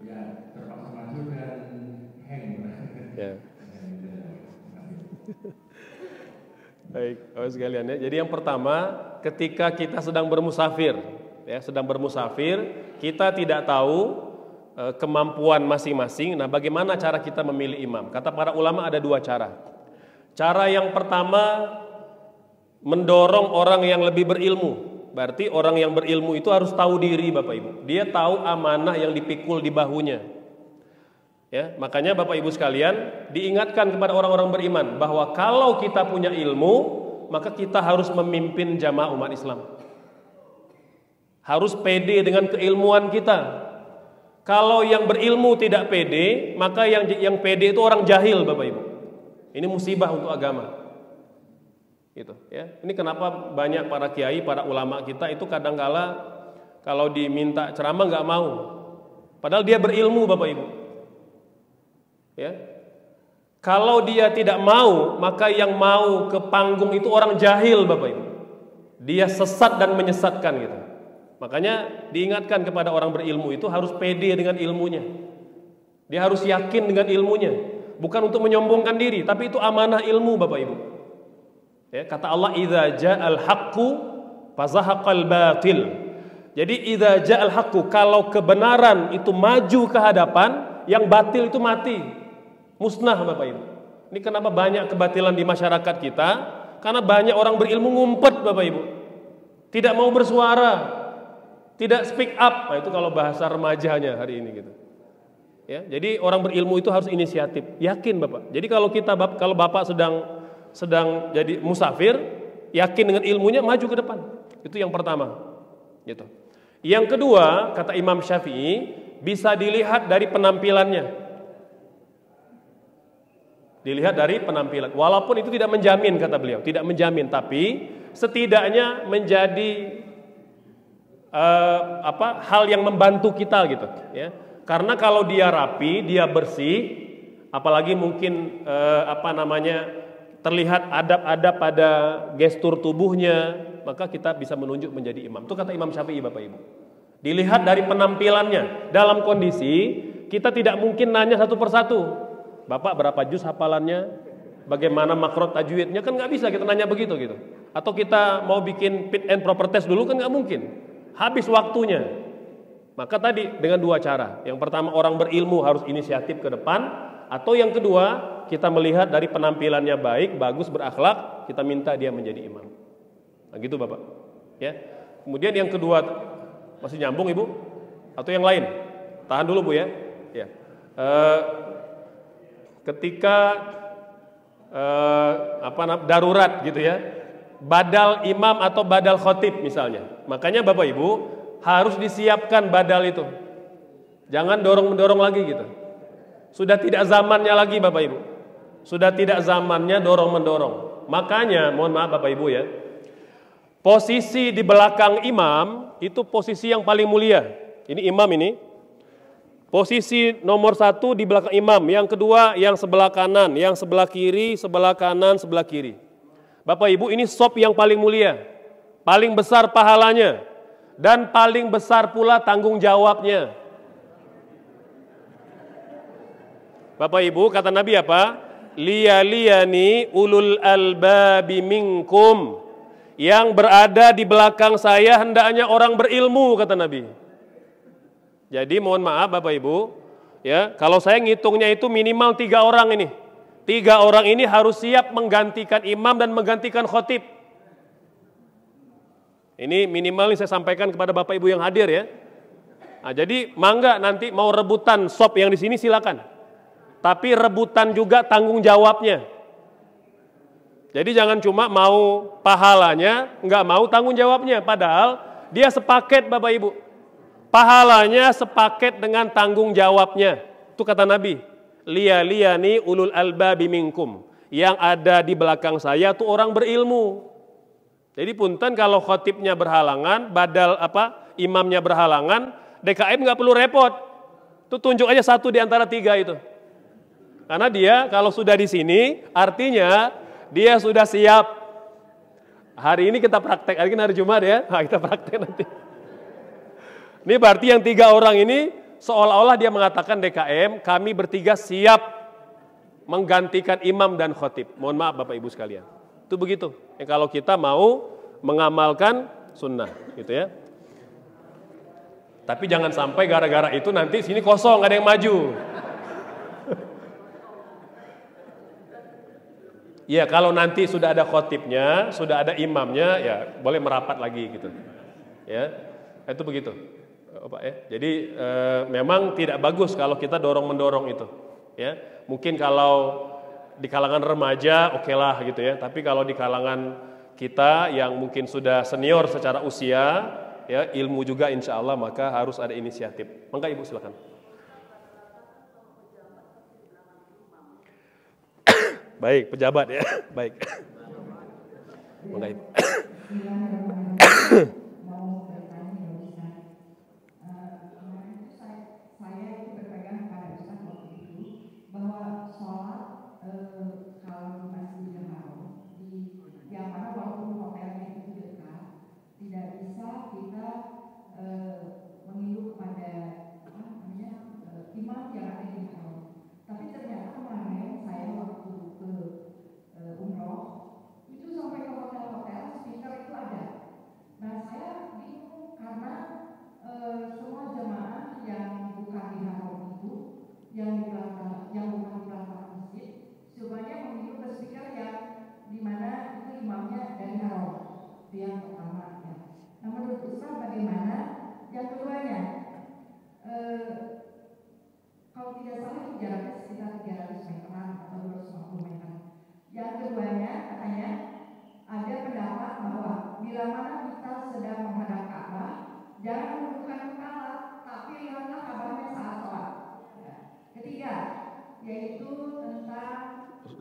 Ya, terpaksa maju dan hang. Ya. Baik, sekalian ya. Jadi yang pertama, ketika kita sedang bermusafir, ya, kita tidak tahu kemampuan masing-masing. Nah, bagaimana cara kita memilih imam? Kata para ulama ada dua cara. Cara yang pertama, mendorong orang yang lebih berilmu. Berarti orang yang berilmu itu harus tahu diri, Bapak Ibu. Dia tahu amanah yang dipikul di bahunya. Ya, makanya Bapak Ibu sekalian, diingatkan kepada orang-orang beriman bahwa kalau kita punya ilmu, maka kita harus memimpin jamaah umat Islam. Harus pede dengan keilmuan kita. Kalau yang berilmu tidak pede, maka yang pede itu orang jahil, Bapak Ibu. Ini musibah untuk agama. Gitu, ya. Ini kenapa banyak para kiai, para ulama kita itu kadangkala kalau diminta ceramah nggak mau. Padahal dia berilmu, Bapak Ibu. Ya. Kalau dia tidak mau, maka yang mau ke panggung itu orang jahil, Bapak Ibu. Dia sesat dan menyesatkan gitu. Makanya diingatkan kepada orang berilmu itu harus pede dengan ilmunya. Dia harus yakin dengan ilmunya. Bukan untuk menyombongkan diri, tapi itu amanah ilmu, Bapak Ibu. Ya, kata Allah, idza ja'al haqqu fazahaqal batil. Jadi idza ja'al haqqu, kalau kebenaran itu maju ke hadapan, yang batil itu mati. Musnah, Bapak Ibu. Ini kenapa banyak kebatilan di masyarakat kita? Karena banyak orang berilmu ngumpet, Bapak Ibu. Tidak mau bersuara, tidak speak up. Nah, itu kalau bahasa remajanya hari ini gitu. Ya, jadi orang berilmu itu harus inisiatif. Yakin, Bapak. Jadi kalau Bapak sedang jadi musafir, yakin dengan ilmunya, maju ke depan. Itu yang pertama. Gitu. Yang kedua, kata Imam Syafi'i, bisa dilihat dari penampilannya. Dilihat dari penampilan. Walaupun itu tidak menjamin, kata beliau, tidak menjamin, tapi setidaknya menjadi hal yang membantu kita gitu, ya. Karena kalau dia rapi, dia bersih, apalagi mungkin terlihat adab-adab pada gestur tubuhnya, maka kita bisa menunjuk menjadi imam. Itu kata Imam Syafi'i, Bapak Ibu. Dilihat dari penampilannya. Dalam kondisi kita tidak mungkin nanya satu persatu. Bapak berapa juz hafalannya? Bagaimana makrot tajwidnya? Kan nggak bisa kita nanya begitu gitu. Atau kita mau bikin fit and proper test dulu, kan nggak mungkin. Habis waktunya. Maka tadi dengan dua cara. Yang pertama, orang berilmu harus inisiatif ke depan. Atau yang kedua, kita melihat dari penampilannya baik, bagus, berakhlak, kita minta dia menjadi imam. Nah, gitu Bapak. Ya. Kemudian yang kedua, masih nyambung Ibu? Atau yang lain? Tahan dulu Bu ya. Ya. Ketika darurat gitu ya, badal imam atau badal khotib misalnya. Makanya Bapak Ibu harus disiapkan badal itu. Jangan dorong-mendorong lagi gitu. Sudah tidak zamannya lagi Bapak Ibu. Sudah tidak zamannya dorong-mendorong. Makanya mohon maaf Bapak Ibu ya, posisi di belakang imam itu posisi yang paling mulia. Ini imam ini. Posisi nomor 1 di belakang imam. Yang kedua yang sebelah kanan. Yang sebelah kiri, sebelah kanan, sebelah kiri. Bapak Ibu, ini shop yang paling mulia. Paling besar pahalanya. Dan paling besar pula tanggung jawabnya. Bapak Ibu, kata Nabi apa? Liyaliyani ulul albabi minkum. Yang berada di belakang saya hendaknya orang berilmu, kata Nabi. Jadi mohon maaf Bapak Ibu, ya, kalau saya ngitungnya itu minimal 3 orang ini. 3 orang ini harus siap menggantikan imam dan menggantikan khotib. Ini minimal saya sampaikan kepada Bapak Ibu yang hadir ya. Nah, jadi mangga nanti mau rebutan sop yang di sini silakan. Tapi rebutan juga tanggung jawabnya. Jadi jangan cuma mau pahalanya, nggak mau tanggung jawabnya. Padahal dia sepaket Bapak Ibu. Pahalanya sepaket dengan tanggung jawabnya. Itu kata Nabi. Liyaliyani ulul albabi minkum. Yang ada di belakang saya tuh orang berilmu. Jadi punten kalau khotibnya berhalangan, badal imamnya berhalangan, DKM nggak perlu repot. Itu tunjuk aja 1 di antara 3 itu. Karena dia kalau sudah di sini, artinya dia sudah siap. Hari ini kita praktek, hari ini hari Jumat ya, nah, kita praktek nanti. Ini berarti yang 3 orang ini seolah-olah dia mengatakan DKM, kami bertiga siap menggantikan imam dan khotib. Mohon maaf Bapak Ibu sekalian. Itu begitu. Kalau kita mau mengamalkan sunnah, gitu ya. Tapi jangan sampai gara-gara itu nanti sini kosong, nggak ada yang maju. Ya kalau nanti sudah ada khotibnya, sudah ada imamnya, ya boleh merapat lagi gitu. Ya, itu begitu, Pak ya. Jadi memang tidak bagus kalau kita dorong-mendorong itu. Ya, mungkin kalau di kalangan remaja, oke lah gitu ya. Tapi kalau di kalangan kita yang mungkin sudah senior secara usia, ya ilmu juga insya Allah, maka harus ada inisiatif. Mangga Ibu silakan. Baik, pejabat ya. Baik. Mangga Ibu.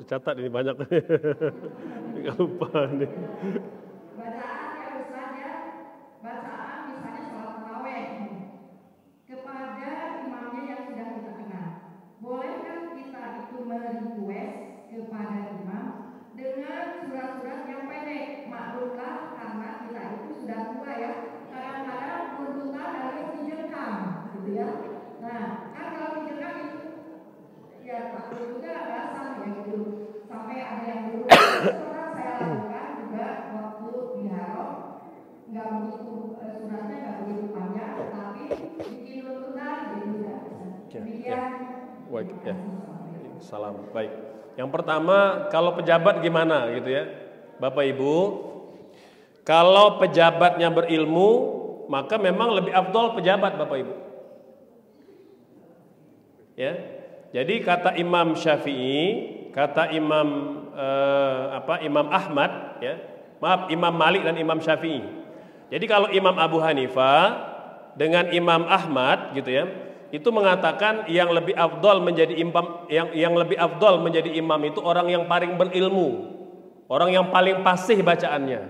Catat ini banyak. Nggak lupa nih. Bacaan harus saja, bacaan misalnya sholat tarawih kepada imamnya yang sudah kita kenal. Bolehkah kita itu merequest kepada imam dengan surat-surat yang pendek? Maklumlah karena kita itu sudah tua ya. Kadang-kadang tuntutan harus dijengkam, gitu ya. Nah, kan kalau dijengkam itu ya takut juga basah ya gitu. Sampai ada yang dulu pernah saya lakukan juga waktu di Haram, nggak begitu suratnya nggak begitu panjang, tapi bikin tuntutan gitu ya. Demikian. Ya. Salam. Baik. Yang pertama, kalau pejabat gimana gitu ya, Bapak Ibu? Kalau pejabatnya berilmu, maka memang lebih afdol pejabat, Bapak Ibu. Ya. Jadi kata Imam Syafi'i, kata Imam Imam Ahmad, ya, maaf Imam Malik dan Imam Syafi'i. Jadi kalau Imam Abu Hanifah dengan Imam Ahmad, gitu ya, itu mengatakan yang lebih afdol menjadi imam, yang lebih afdol menjadi imam itu orang yang paling berilmu, orang yang paling fasih bacaannya.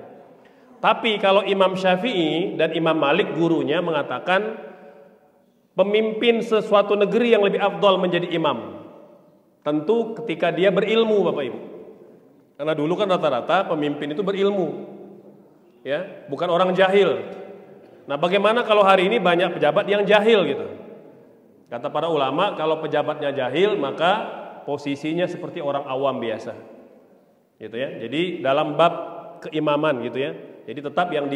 Tapi kalau Imam Syafi'i dan Imam Malik gurunya mengatakan pemimpin sesuatu negeri yang lebih afdol menjadi imam tentu ketika dia berilmu, Bapak Ibu. Karena dulu kan rata-rata pemimpin itu berilmu, ya, bukan orang jahil. Nah, bagaimana kalau hari ini banyak pejabat yang jahil gitu? Kata para ulama, kalau pejabatnya jahil maka posisinya seperti orang awam biasa, gitu ya. Jadi dalam bab keimaman, gitu ya. Jadi tetap yang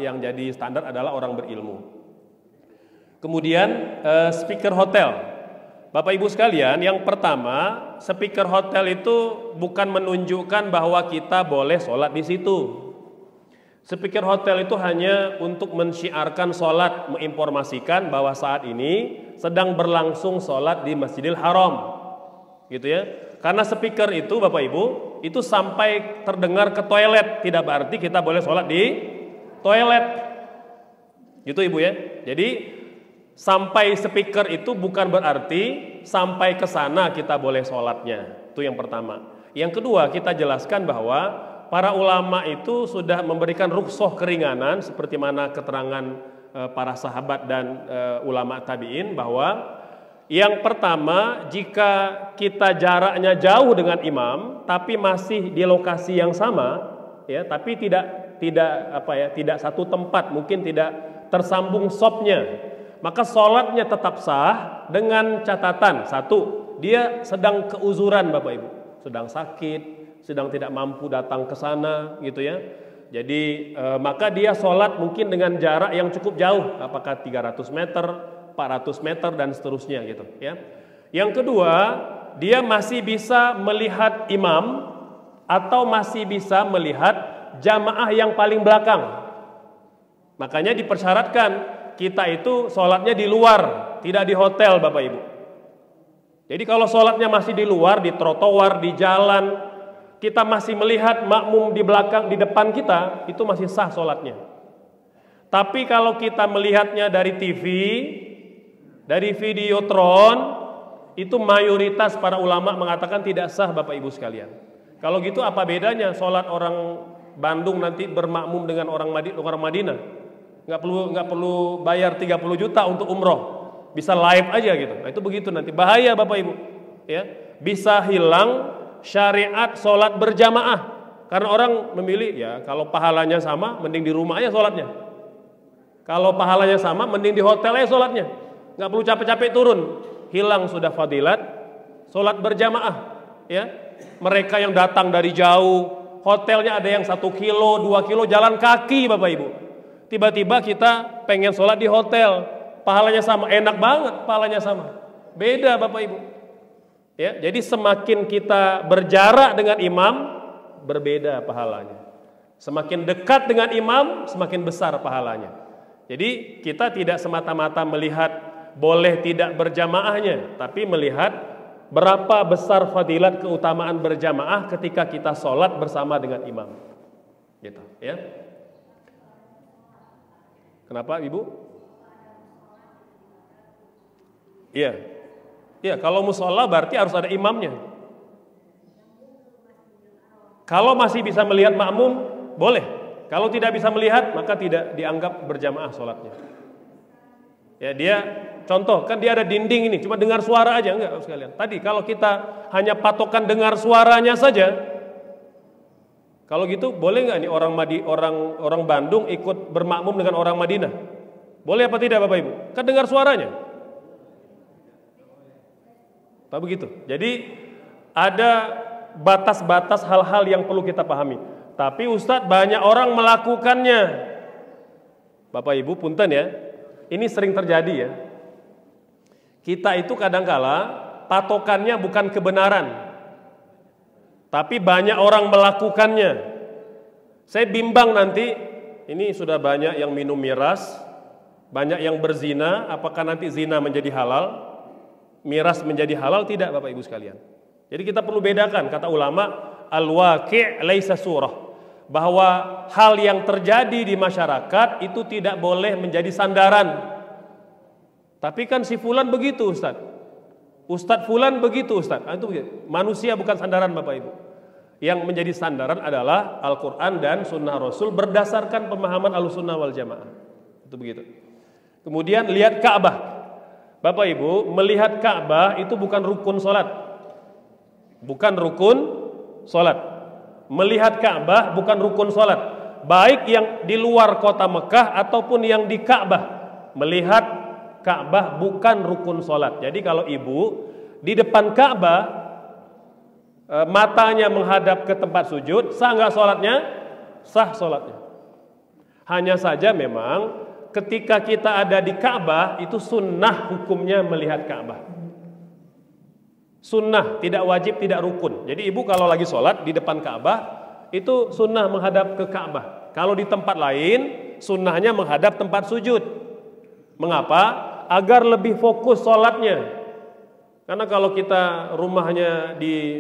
yang jadi standar adalah orang berilmu. Kemudian speaker hotel. Bapak Ibu sekalian, yang pertama, speaker hotel itu bukan menunjukkan bahwa kita boleh sholat di situ. Speaker hotel itu hanya untuk mensyiarkan sholat, menginformasikan bahwa saat ini sedang berlangsung sholat di Masjidil Haram, gitu ya. Karena speaker itu, Bapak Ibu, itu sampai terdengar ke toilet, tidak berarti kita boleh sholat di toilet, gitu Ibu ya. Jadi sampai speaker itu bukan berarti sampai ke sana kita boleh sholatnya. Itu yang pertama. Yang kedua, kita jelaskan bahwa para ulama itu sudah memberikan rukhsah keringanan seperti mana keterangan para sahabat dan ulama tabi'in, bahwa yang pertama, jika kita jaraknya jauh dengan imam tapi masih di lokasi yang sama, ya, tapi tidak satu tempat, mungkin tidak tersambung shopnya, maka sholatnya tetap sah dengan catatan, satu, dia sedang keuzuran Bapak Ibu, sedang sakit, sedang tidak mampu datang ke sana gitu ya. Jadi maka dia sholat mungkin dengan jarak yang cukup jauh, apakah 300 meter, 400 meter dan seterusnya gitu ya. Yang kedua, dia masih bisa melihat imam atau masih bisa melihat jamaah yang paling belakang. Makanya dipersyaratkan kita itu sholatnya di luar, tidak di hotel Bapak Ibu. Jadi kalau sholatnya masih di luar, di trotoar, di jalan, kita masih melihat makmum di belakang, di depan kita, itu masih sah sholatnya. Tapi kalau kita melihatnya dari TV, dari videotron, itu mayoritas para ulama mengatakan tidak sah Bapak Ibu sekalian. Kalau gitu apa bedanya sholat orang Bandung nanti bermakmum dengan orang Madinah? Nggak perlu bayar 30 juta untuk umroh, bisa live aja gitu. Nah itu begitu nanti bahaya Bapak Ibu, ya bisa hilang syariat sholat berjamaah karena orang memilih ya kalau pahalanya sama mending di rumah aja sholatnya, kalau pahalanya sama mending di hotel aja sholatnya, nggak perlu capek-capek turun, hilang sudah fadilat sholat berjamaah ya. Mereka yang datang dari jauh, hotelnya ada yang 1 kilo, 2 kilo jalan kaki Bapak Ibu, tiba-tiba kita pengen sholat di hotel, pahalanya sama, enak banget pahalanya sama, beda Bapak Ibu. Ya, jadi semakin kita berjarak dengan imam, berbeda pahalanya. Semakin dekat dengan imam, semakin besar pahalanya. Jadi kita tidak semata-mata melihat boleh tidak berjamaahnya, tapi melihat berapa besar fadilat keutamaan berjamaah ketika kita sholat bersama dengan imam. Gitu, ya. Kenapa, Ibu? Iya. Ya, kalau musola berarti harus ada imamnya. Kalau masih bisa melihat makmum, boleh. Kalau tidak bisa melihat, maka tidak dianggap berjamaah sholatnya. Ya, dia contoh, kan dia ada dinding ini, cuma dengar suara aja, enggak sekalian. Tadi kalau kita hanya patokan dengar suaranya saja, kalau gitu boleh nggak nih orang Bandung ikut bermakmum dengan orang Madinah? Boleh apa tidak Bapak Ibu? Kan dengar suaranya. Tak begitu. Jadi ada batas-batas hal-hal yang perlu kita pahami. Tapi Ustadz banyak orang melakukannya. Bapak Ibu punten ya, ini sering terjadi ya. Kita itu kadangkala patokannya bukan kebenaran, tapi banyak orang melakukannya. Saya bimbang nanti, ini sudah banyak yang minum miras, banyak yang berzina, apakah nanti zina menjadi halal? Miras menjadi halal tidak Bapak Ibu sekalian. Jadi kita perlu bedakan, kata ulama, al-waqi' laisa surah, bahwa hal yang terjadi di masyarakat itu tidak boleh menjadi sandaran. Tapi kan si fulan begitu Ustadz fulan begitu Ustadz. Itu begitu. Manusia bukan sandaran Bapak Ibu. Yang menjadi sandaran adalah Al-Quran dan Sunnah Rasul berdasarkan pemahaman Ahlussunnah wal Jamaah. Itu begitu. Kemudian lihat Ka'bah. Bapak Ibu, melihat Ka'bah itu bukan rukun sholat. Bukan rukun sholat. Melihat Ka'bah bukan rukun sholat. Baik yang di luar kota Mekah ataupun yang di Ka'bah. Melihat Ka'bah bukan rukun sholat. Jadi kalau ibu di depan Ka'bah, matanya menghadap ke tempat sujud, sah nggak sholatnya? Sah sholatnya. Hanya saja memang ketika kita ada di Ka'bah, itu sunnah hukumnya melihat Ka'bah. Sunnah, tidak wajib, tidak rukun. Jadi ibu kalau lagi sholat di depan Ka'bah, itu sunnah menghadap ke Ka'bah. Kalau di tempat lain, sunnahnya menghadap tempat sujud. Mengapa? Agar lebih fokus sholatnya. Karena kalau kita rumahnya di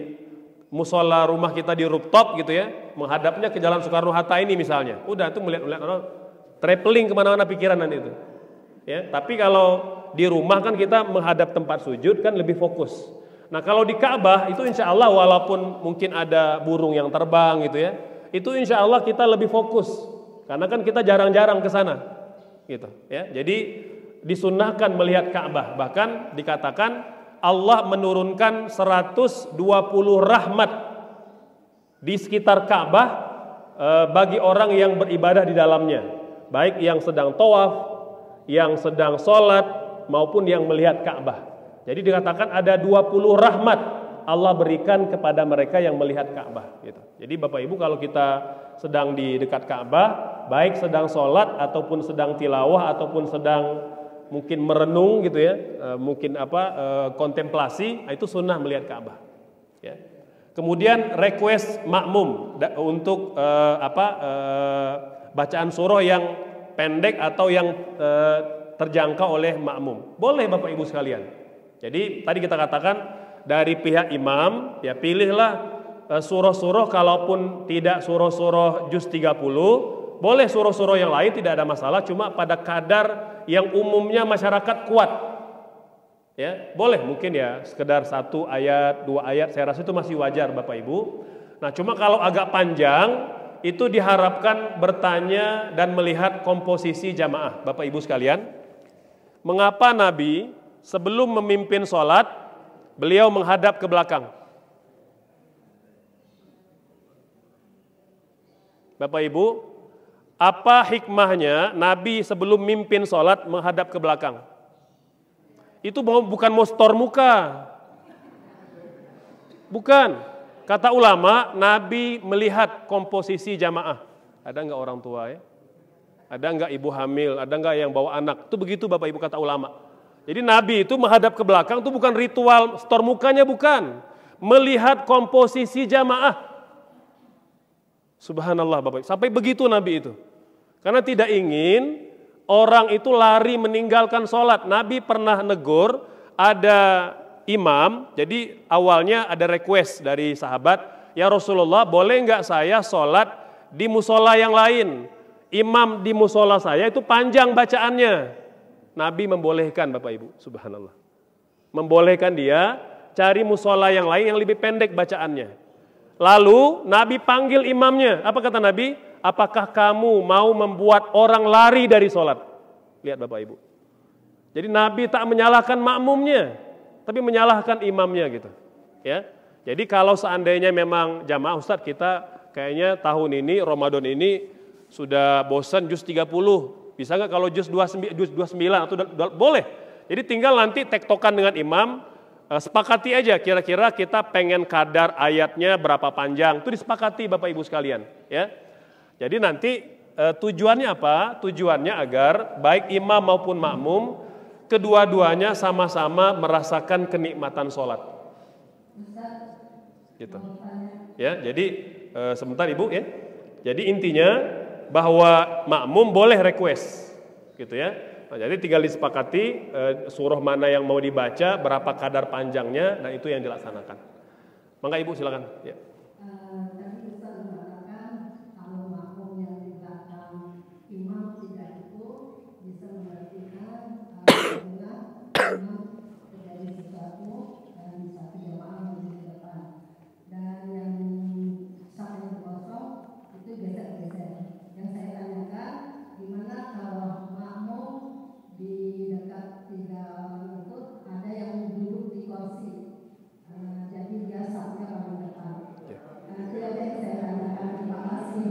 musola, rumah kita di rooftop gitu ya, menghadapnya ke Jalan Soekarno-Hatta ini misalnya, udah tuh melihat orang traveling kemana-mana pikiran nanti itu. Ya, tapi kalau di rumah kan kita menghadap tempat sujud kan lebih fokus. Nah kalau di Ka'bah itu insya Allah walaupun mungkin ada burung yang terbang gitu ya, itu insya Allah kita lebih fokus karena kan kita jarang-jarang ke sana, gitu. Ya, jadi disunnahkan melihat Ka'bah. Bahkan dikatakan Allah menurunkan 120 rahmat di sekitar Ka'bah bagi orang yang beribadah di dalamnya. Baik yang sedang tawaf, yang sedang sholat, maupun yang melihat Ka'bah. Jadi dikatakan ada 20 rahmat Allah berikan kepada mereka yang melihat Ka'bah gitu. Jadi Bapak Ibu, kalau kita sedang di dekat Ka'bah, baik sedang sholat ataupun sedang tilawah ataupun sedang mungkin merenung gitu ya, mungkin kontemplasi, itu sunnah melihat Ka'bah ya. Kemudian request makmum untuk bacaan surah yang pendek atau yang terjangkau oleh makmum. Boleh Bapak Ibu sekalian. Jadi tadi kita katakan dari pihak imam, ya pilihlah surah-surah, kalaupun tidak surah-surah juz 30, boleh surah-surah yang lain, tidak ada masalah, cuma pada kadar yang umumnya masyarakat kuat. Ya, boleh mungkin ya sekedar 1 ayat, 2 ayat, saya rasa itu masih wajar Bapak Ibu. Nah, cuma kalau agak panjang itu diharapkan bertanya dan melihat komposisi jamaah. Bapak Ibu sekalian, mengapa Nabi sebelum memimpin sholat, beliau menghadap ke belakang? Bapak Ibu, apa hikmahnya Nabi sebelum mimpin sholat menghadap ke belakang? Itu bukan mau store muka. Bukan. Kata ulama, Nabi melihat komposisi jamaah. Ada enggak orang tua ya? Ada enggak ibu hamil? Ada enggak yang bawa anak? Itu begitu Bapak Ibu kata ulama. Jadi Nabi itu menghadap ke belakang itu bukan ritual store mukanya, bukan. Melihat komposisi jamaah. Subhanallah Bapak Ibu. Sampai begitu Nabi itu. Karena tidak ingin orang itu lari meninggalkan sholat. Nabi pernah negur, ada imam, jadi awalnya ada request dari sahabat, ya Rasulullah boleh enggak saya sholat di musola yang lain? Imam di musola saya itu panjang bacaannya. Nabi membolehkan Bapak Ibu, subhanallah. Membolehkan dia cari musola yang lain yang lebih pendek bacaannya. Lalu Nabi panggil imamnya. Apa kata Nabi? Apakah kamu mau membuat orang lari dari sholat? Lihat Bapak Ibu. Jadi Nabi tak menyalahkan makmumnya, tapi menyalahkan imamnya gitu. Ya. Jadi kalau seandainya memang jamaah, Ustadz kita kayaknya tahun ini, Ramadan ini sudah bosan juz 30. Bisa nggak kalau juz 29 atau boleh. Jadi tinggal nanti tektokan dengan imam, sepakati aja kira-kira kita pengen kadar ayatnya berapa panjang, itu disepakati Bapak Ibu sekalian ya. Jadi nanti tujuannya apa? Tujuannya agar baik imam maupun makmum kedua-duanya sama-sama merasakan kenikmatan sholat. Gitu. Ya, jadi sebentar Ibu ya. Jadi intinya bahwa makmum boleh request, gitu ya. Nah, jadi tinggal disepakati surah mana yang mau dibaca, berapa kadar panjangnya, dan itu yang dilaksanakan. Mangga Ibu silakan. Ya. Tadi Ustaz mengatakan kalau makmum yang di belakang imam tidak itu bisa mengartikan apabila imam terjadi sesuatu dan satu jamaah menjadi depan, dan yang satu yang kosong itu geser-geser. Yang saya tanyakan, gimana kalau makmum di dekat 3 orang itu ada yang duduk di kursi, jadi dia safnya paling depan. Itu aja yang saya tanyakan. Terima kasih.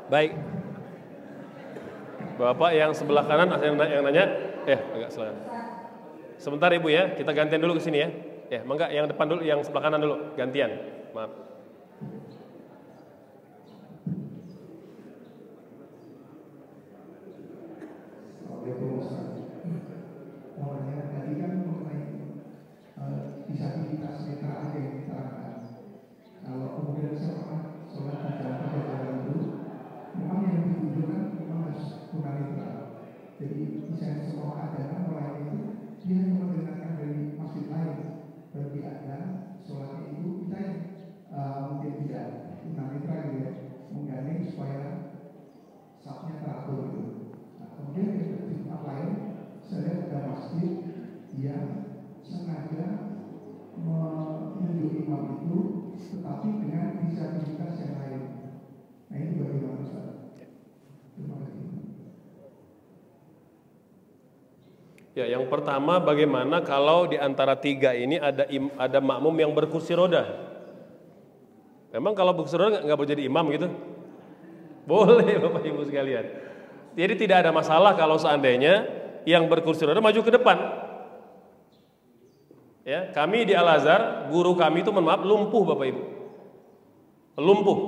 Baik. Bapak yang sebelah kanan ada yang nanya? Ya, agak silakan. Sebentar Ibu ya, kita gantian dulu ke sini ya. Ya, mangga yang depan dulu, yang sebelah kanan dulu, gantian. Maaf. Tadi kan mengenai disabilitas netra aja yang diterangkan. Kalau kemudian seorang sholat di jalan itu, memang yang ditunjukkan memang harus tunanetra. Jadi misalnya seorang agama melayani itu, dia hanya mendengarkan dari masjid lain. Berarti ada sholatnya itu kita yang mungkin tidak tunanetra gitu ya, menggandeng supaya safnya teratur gitu. Nah, kemudian di tempat lain saya lihat ada masjid yang sengaja menunjuk imam itu, tetapi dengan disabilitas yang lain. Nah ini bagaimana Ustaz? Terima kasih. Ya, yang pertama bagaimana kalau di antara 3 ini ada makmum yang berkursi roda? Memang kalau berkursi roda nggak boleh jadi imam gitu? Boleh Bapak Ibu sekalian. Jadi tidak ada masalah kalau seandainya yang berkursi roda maju ke depan. Ya, kami di Al-Azhar, guru kami itu mohon maaf lumpuh Bapak Ibu. Lumpuh.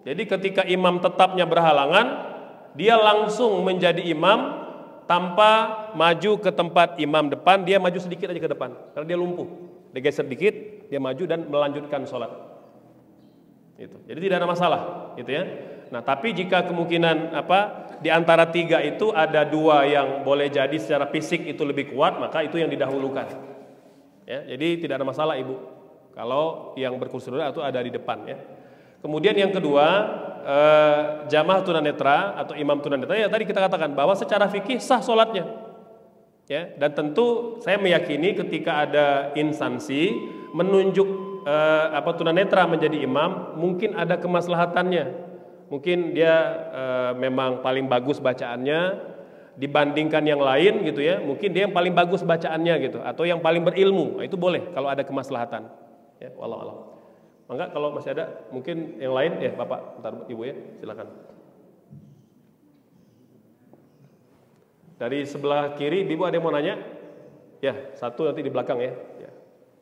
Jadi ketika imam tetapnya berhalangan, dia langsung menjadi imam tanpa maju ke tempat imam depan, dia maju sedikit aja ke depan karena dia lumpuh. Dia geser sedikit, dia maju dan melanjutkan sholat. Itu. Jadi tidak ada masalah, gitu ya. Nah, tapi jika kemungkinan di antara tiga itu ada dua yang boleh jadi secara fisik itu lebih kuat, maka itu yang didahulukan. Ya, jadi tidak ada masalah Ibu kalau yang berkursi roda itu ada di depan ya. Kemudian yang kedua, jamaah tunanetra atau imam tunanetra ya tadi kita katakan bahwa secara fikih sah sholatnya. Ya, dan tentu saya meyakini ketika ada instansi menunjuk tunanetra menjadi imam, mungkin ada kemaslahatannya. Mungkin dia memang paling bagus bacaannya dibandingkan yang lain gitu ya. Mungkin dia yang paling bagus bacaannya gitu atau yang paling berilmu. Nah, itu boleh kalau ada kemaslahatan. Ya, wallahu a'lam. Maka kalau masih ada mungkin yang lain ya Bapak, bentar Ibu ya, silakan. Dari sebelah kiri Ibu ada yang mau nanya? Ya, satu nanti di belakang ya. Ya.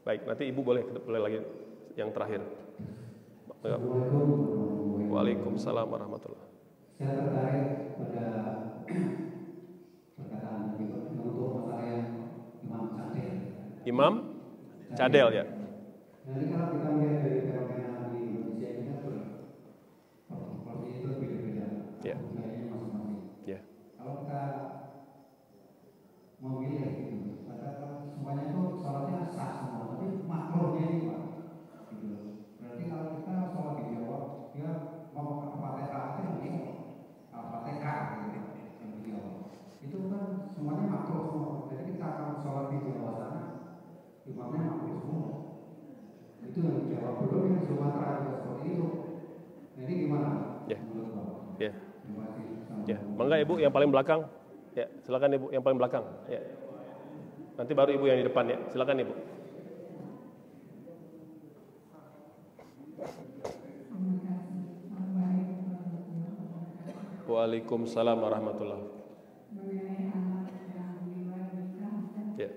Baik, nanti Ibu boleh lagi yang terakhir. Waalaikumsalam warahmatullahi. Saya tertarik pada perkataan untuk masalah yang Imam Cadel. Imam Cadel ya. Nanti kalau kita melihat dari fenomena di Indonesia ini kan proporsi itu beda-beda. Ya. Budayanya masing-masing. Ya. Kalau kita memilih gitu, katakan semuanya itu sholatnya sah semua, tapi makruhnya ini Pak. Gitu. Berarti kalau kita sholat di Jawa, dia mau Al-Fatihah itu mungkin Al-Fatihah gitu. Di Jawa. Itu kan semuanya makruh semua. Jadi kita akan sholat di Jawa sana, imamnya makruh semua. Itu yang Jawa, belum yang Sumatera juga seperti itu. Nah, ini gimana? Ya. Ya. Terima kasih. Ya, mangga Ibu yang paling belakang. Ya, silakan Ibu yang paling belakang. Ya. Nanti baru Ibu yang di depan ya. Silakan Ibu. Waalaikumsalam warahmatullahi. Ya.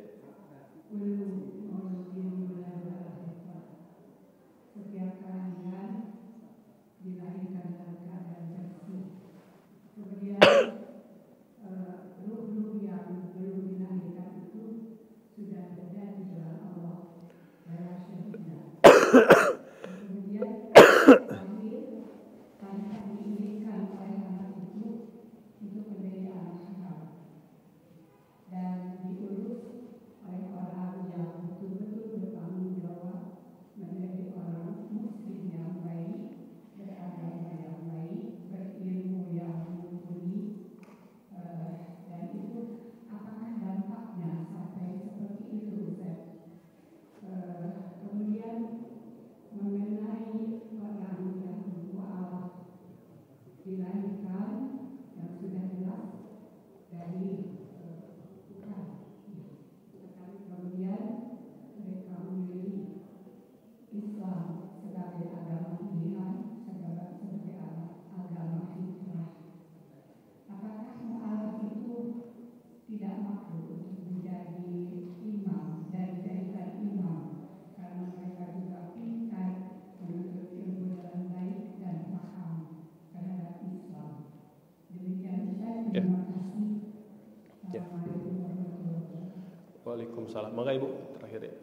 Waalaikumsalam. Maka Ibu terakhir ya.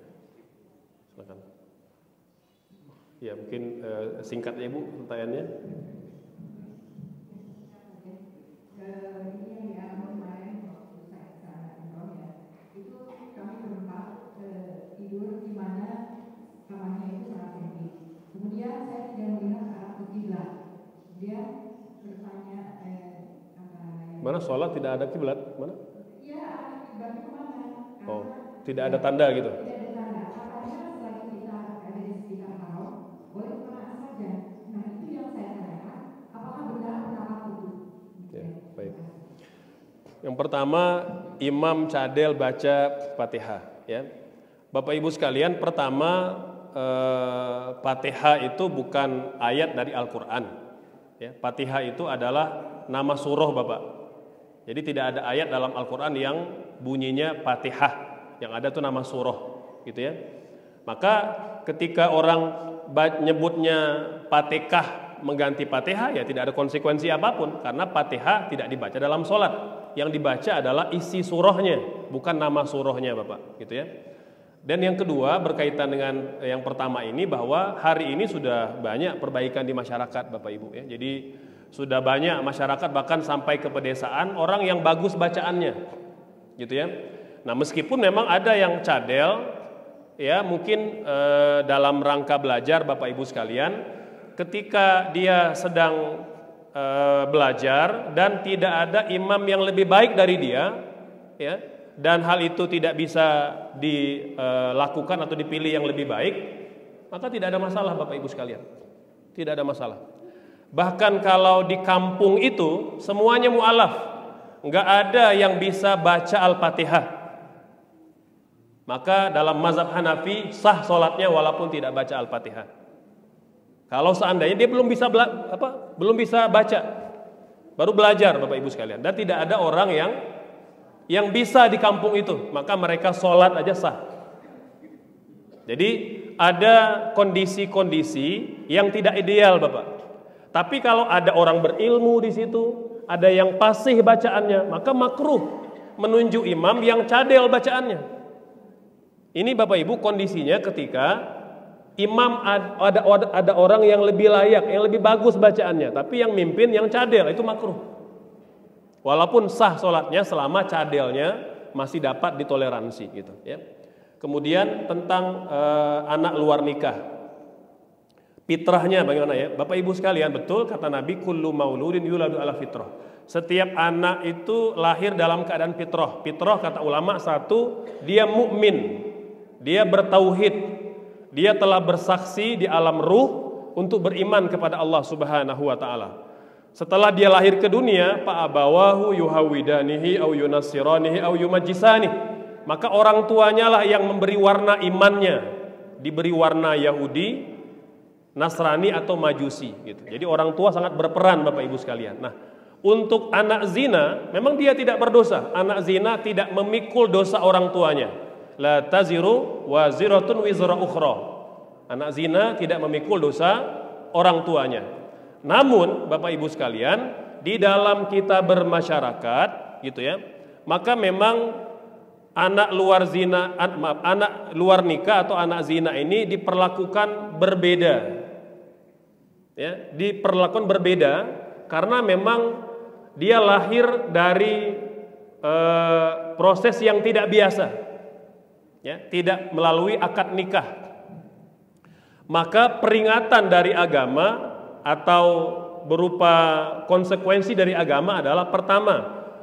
Silakan. Ya, mungkin singkatnya Ibu pertanyaannya. Mana sholat tidak ada kiblat? Mana? Oh, tidak ada tanda gitu. Ya, baik. Yang pertama, imam cadel baca Fatihah. Ya, Bapak Ibu sekalian, pertama Fatihah itu bukan ayat dari Al-Quran. Ya, Fatihah itu adalah nama surah Bapak. Jadi tidak ada ayat dalam Al-Quran yang bunyinya Fatihah. Yang ada itu nama surah, gitu ya. Maka ketika orang nyebutnya Fatihah mengganti Fatihah, ya tidak ada konsekuensi apapun, karena Fatihah tidak dibaca dalam sholat. Yang dibaca adalah isi surahnya, bukan nama surahnya Bapak, gitu ya. Dan yang kedua berkaitan dengan yang pertama ini, bahwa hari ini sudah banyak perbaikan di masyarakat Bapak Ibu ya. Jadi sudah banyak masyarakat bahkan sampai ke pedesaan orang yang bagus bacaannya, gitu ya. Nah meskipun memang ada yang cadel ya, mungkin dalam rangka belajar Bapak Ibu sekalian, ketika dia sedang belajar dan tidak ada imam yang lebih baik dari dia ya, dan hal itu tidak bisa dilakukan atau dipilih yang lebih baik, maka tidak ada masalah Bapak Ibu sekalian. Tidak ada masalah. Bahkan kalau di kampung itu semuanya mu'alaf, nggak ada yang bisa baca Al-Fatihah, maka dalam mazhab Hanafi sah sholatnya walaupun tidak baca Al-Fatihah. Kalau seandainya dia belum bisa baca, baru belajar Bapak Ibu sekalian, dan tidak ada orang yang bisa di kampung itu, maka mereka sholat aja sah. Jadi ada kondisi-kondisi yang tidak ideal Bapak. Tapi kalau ada orang berilmu di situ, ada yang fasih bacaannya, maka makruh menunjuk imam yang cadel bacaannya. Ini Bapak Ibu kondisinya ketika imam ada orang yang lebih layak, yang lebih bagus bacaannya, tapi yang mimpin yang cadel, itu makruh. Walaupun sah sholatnya selama cadelnya masih dapat ditoleransi gitu ya. Kemudian tentang anak luar nikah, fitrahnya bagaimana ya Bapak Ibu sekalian? Betul kata Nabi, kullu mauludin yuladu ala fitrah. Setiap anak itu lahir dalam keadaan fitrah. Fitrah kata ulama, satu, dia mukmin, dia bertauhid, dia telah bersaksi di alam ruh untuk beriman kepada Allah Subhanahu wa taala. Setelah dia lahir ke dunia, fa abawahu yuhawidanihi au yunassiranihi au yumajjisani. Maka orang tuanya lah yang memberi warna imannya, diberi warna Yahudi, Nasrani atau Majusi gitu. Jadi orang tua sangat berperan Bapak Ibu sekalian. Nah, untuk anak zina memang dia tidak berdosa. Anak zina tidak memikul dosa orang tuanya. La taziru waziratun wizra ukhra. Anak zina tidak memikul dosa orang tuanya. Namun Bapak Ibu sekalian, di dalam kita bermasyarakat gitu ya, maka memang anak luar nikah atau anak zina ini diperlakukan berbeda. Ya, diperlakukan berbeda karena memang dia lahir dari proses yang tidak biasa. Ya, tidak melalui akad nikah. Maka peringatan dari agama atau berupa konsekuensi dari agama adalah, pertama,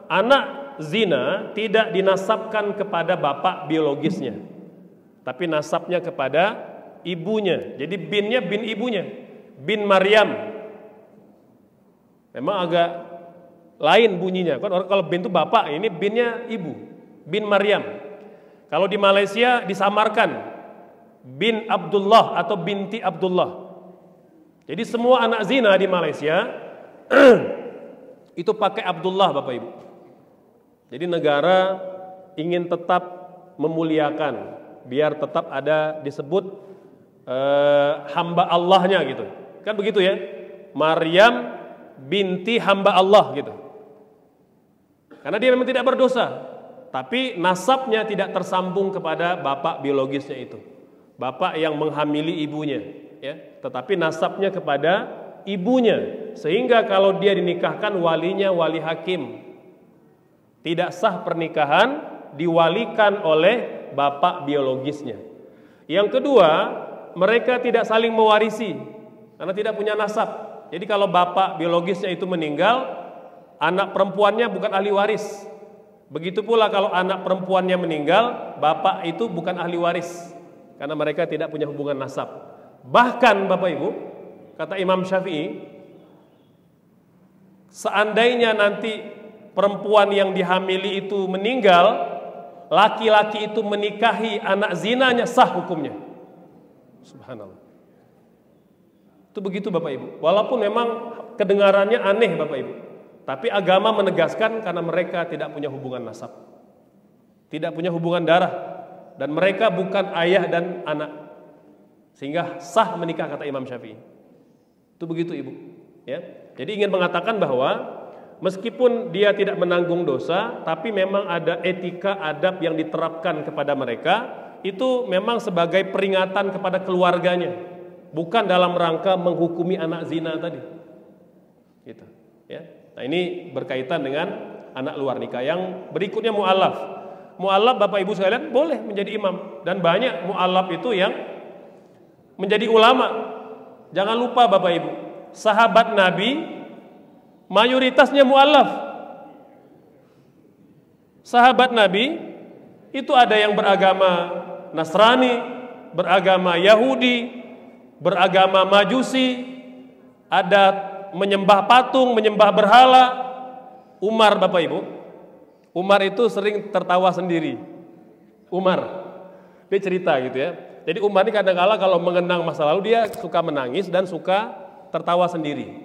anak zina tidak dinasabkan kepada bapak biologisnya, tapi nasabnya kepada ibunya. Jadi binnya bin ibunya, bin Maryam. Memang agak lain bunyinya. Kalau bin itu bapak, ini binnya ibu, bin Maryam. Kalau di Malaysia disamarkan bin Abdullah atau binti Abdullah. Jadi semua anak zina di Malaysia itu pakai Abdullah Bapak Ibu. Jadi negara ingin tetap memuliakan, biar tetap ada disebut hamba Allahnya gitu. Kan begitu ya, Maryam binti hamba Allah gitu. Karena dia memang tidak berdosa, tapi nasabnya tidak tersambung kepada bapak biologisnya itu, bapak yang menghamili ibunya, ya, tetapi nasabnya kepada ibunya. Sehingga kalau dia dinikahkan, walinya wali hakim. Tidak sah pernikahan diwalikan oleh bapak biologisnya. Yang kedua, mereka tidak saling mewarisi karena tidak punya nasab. Jadi kalau bapak biologisnya itu meninggal, anak perempuannya bukan ahli waris. Begitu pula kalau anak perempuannya meninggal, bapak itu bukan ahli waris karena mereka tidak punya hubungan nasab. Bahkan Bapak Ibu, kata Imam Syafi'i, seandainya nanti perempuan yang dihamili itu meninggal, laki-laki itu menikahi anak zinanya, sah hukumnya. Subhanallah. Itu begitu Bapak Ibu. Walaupun memang kedengarannya aneh Bapak Ibu, tapi agama menegaskan karena mereka tidak punya hubungan nasab, tidak punya hubungan darah, dan mereka bukan ayah dan anak, sehingga sah menikah kata Imam Syafi'i. Itu begitu Ibu. Ya. Jadi ingin mengatakan bahwa meskipun dia tidak menanggung dosa, tapi memang ada etika adab yang diterapkan kepada mereka, itu memang sebagai peringatan kepada keluarganya, bukan dalam rangka menghukumi anak zina tadi. Gitu. Ya. Nah ini berkaitan dengan anak luar nikah. Yang berikutnya mu'allaf. Mu'allaf Bapak Ibu sekalian boleh menjadi imam, dan banyak mu'allaf itu yang menjadi ulama. Jangan lupa Bapak Ibu, sahabat Nabi mayoritasnya mu'allaf. Sahabat Nabi itu ada yang beragama Nasrani, beragama Yahudi, beragama Majusi, ada menyembah patung, menyembah berhala. Umar Bapak Ibu, Umar itu sering tertawa sendiri. Umar, dia cerita gitu ya. Jadi Umar ini kadang-kala kalau mengenang masa lalu dia suka menangis dan suka tertawa sendiri.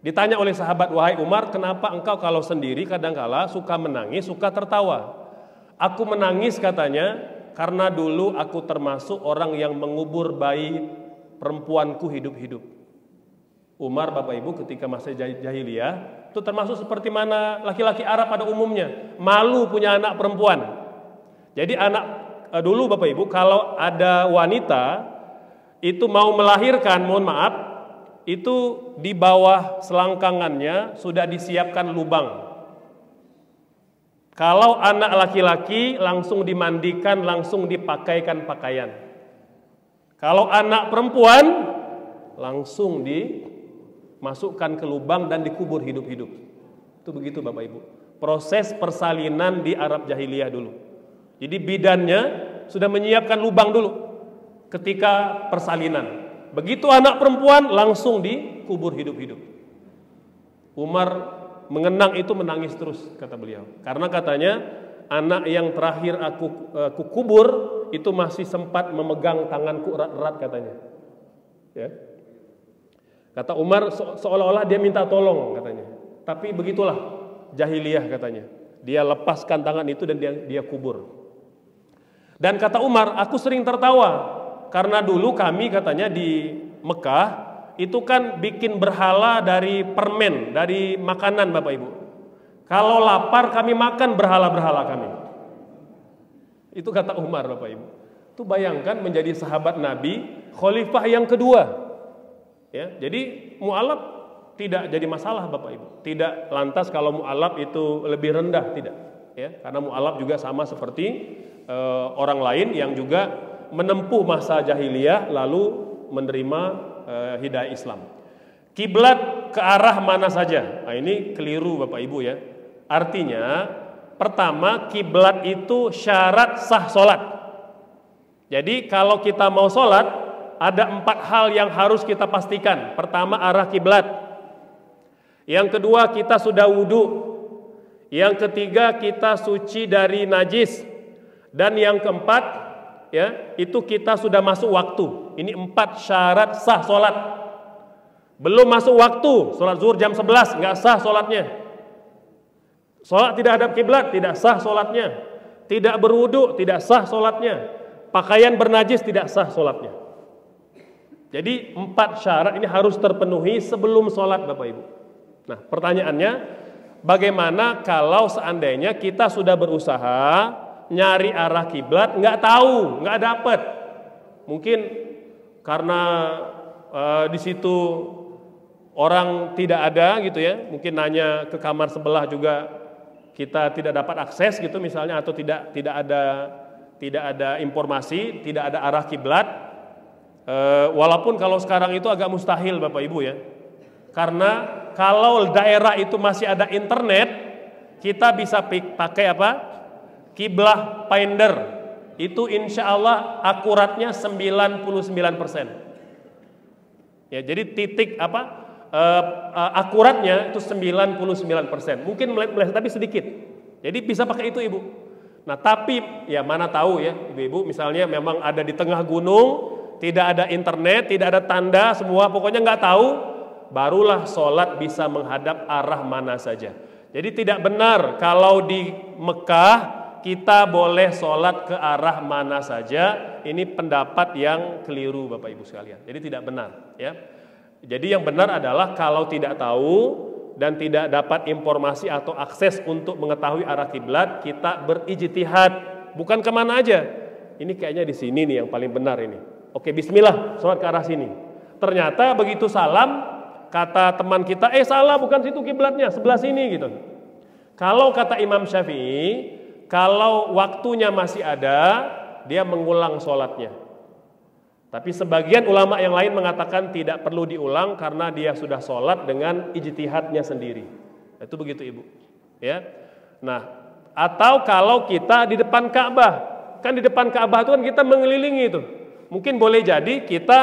Ditanya oleh sahabat, wahai Umar, kenapa engkau kalau sendiri kadang-kala suka menangis, suka tertawa? Aku menangis katanya karena dulu aku termasuk orang yang mengubur bayi perempuanku hidup-hidup. Umar Bapak Ibu ketika masa jahiliyah itu termasuk seperti mana laki-laki Arab pada umumnya, malu punya anak perempuan. Jadi dulu Bapak Ibu kalau ada wanita itu mau melahirkan, mohon maaf, itu di bawah selangkangannya sudah disiapkan lubang. Kalau anak laki-laki langsung dimandikan, langsung dipakaikan pakaian. Kalau anak perempuan langsung dimasukkan ke lubang dan dikubur hidup-hidup. Itu begitu Bapak Ibu. Proses persalinan di Arab jahiliyah dulu. Jadi bidannya sudah menyiapkan lubang dulu ketika persalinan. Begitu anak perempuan langsung dikubur hidup-hidup. Umar mengenang itu menangis terus kata beliau. Karena katanya anak yang terakhir aku kubur itu masih sempat memegang tanganku erat-erat katanya. Ya. Kata Umar seolah-olah dia minta tolong katanya. Tapi begitulah jahiliyah katanya. Dia lepaskan tangan itu dan dia kubur. Dan kata Umar, aku sering tertawa karena dulu kami katanya di Mekah itu kan bikin berhala dari permen, dari makanan Bapak Ibu. Kalau lapar kami makan berhala-berhala kami. Itu kata Umar Bapak Ibu. Itu bayangkan menjadi sahabat Nabi, khalifah yang kedua. Ya, jadi mu'alaf tidak jadi masalah Bapak Ibu. Tidak lantas kalau mu'alaf itu lebih rendah, tidak. Ya, karena mu'alaf juga sama seperti orang lain yang juga menempuh masa jahiliyah lalu menerima hidayah Islam. Kiblat ke arah mana saja? Nah, ini keliru Bapak Ibu ya. Artinya pertama kiblat itu syarat sah sholat. Jadi kalau kita mau sholat ada 4 hal yang harus kita pastikan. Pertama arah kiblat. Yang kedua kita sudah wudhu. Yang ketiga kita suci dari najis. Dan yang keempat ya itu kita sudah masuk waktu. Ini 4 syarat sah sholat. Belum masuk waktu, sholat zuhur jam 11 nggak sah sholatnya. Sholat tidak hadap kiblat tidak sah sholatnya. Tidak berwudu tidak sah sholatnya. Pakaian bernajis tidak sah sholatnya. Jadi 4 syarat ini harus terpenuhi sebelum sholat Bapak Ibu. Nah pertanyaannya, bagaimana kalau seandainya kita sudah berusaha nyari arah kiblat nggak tahu, nggak dapet? Mungkin karena di situ orang tidak ada gitu ya, mungkin nanya ke kamar sebelah juga kita tidak dapat akses gitu misalnya, atau tidak ada informasi, tidak ada arah kiblat. Walaupun kalau sekarang itu agak mustahil Bapak Ibu ya, karena kalau daerah itu masih ada internet, kita bisa pakai apa? Kiblah finder. Itu insya Allah akuratnya 99%. Ya, jadi titik apa? Akuratnya itu 99%. Mungkin meleset tapi sedikit. Jadi bisa pakai itu Ibu. Nah tapi ya mana tahu ya Ibu-ibu misalnya memang ada di tengah gunung tidak ada internet, tidak ada tanda, semua pokoknya nggak tahu, barulah sholat bisa menghadap arah mana saja. Jadi tidak benar kalau di Mekah kita boleh sholat ke arah mana saja. Ini pendapat yang keliru Bapak Ibu sekalian. Jadi tidak benar ya. Jadi yang benar adalah kalau tidak tahu dan tidak dapat informasi atau akses untuk mengetahui arah kiblat, kita berijtihad, bukan kemana aja. Ini kayaknya di sini nih yang paling benar ini. Oke, bismillah, sholat ke arah sini. Ternyata begitu salam, kata teman kita, salah, bukan situ kiblatnya, sebelah sini gitu. Kalau kata Imam Syafi'i, kalau waktunya masih ada, dia mengulang sholatnya. Tapi sebagian ulama yang lain mengatakan tidak perlu diulang karena dia sudah sholat dengan ijtihadnya sendiri. Itu begitu Ibu. Ya. Nah, atau kalau kita di depan Ka'bah, kan di depan Ka'bah itu kan kita mengelilingi itu. Mungkin boleh jadi kita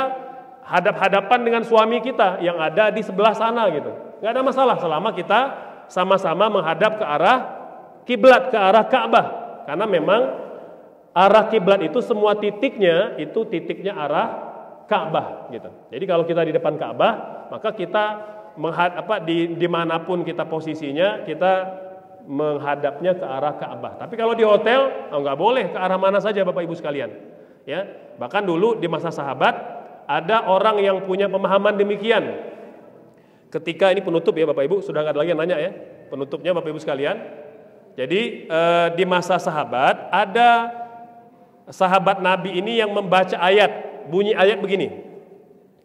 hadap-hadapan dengan suami kita yang ada di sebelah sana gitu. Nggak ada masalah selama kita sama-sama menghadap ke arah kiblat, ke arah Ka'bah. Karena memang arah kiblat itu semua titiknya itu titiknya arah Ka'bah gitu. Jadi kalau kita di depan Ka'bah, maka kita dimanapun kita posisinya, kita menghadapnya ke arah Ka'bah. Tapi kalau di hotel, nggak boleh ke arah mana saja Bapak Ibu sekalian. Ya, bahkan dulu di masa sahabat ada orang yang punya pemahaman demikian. Ketika ini penutup ya Bapak Ibu, sudah nggak ada lagi yang nanya ya. Penutupnya Bapak Ibu sekalian. Jadi di masa sahabat ada sahabat Nabi ini yang membaca ayat, bunyi ayat begini.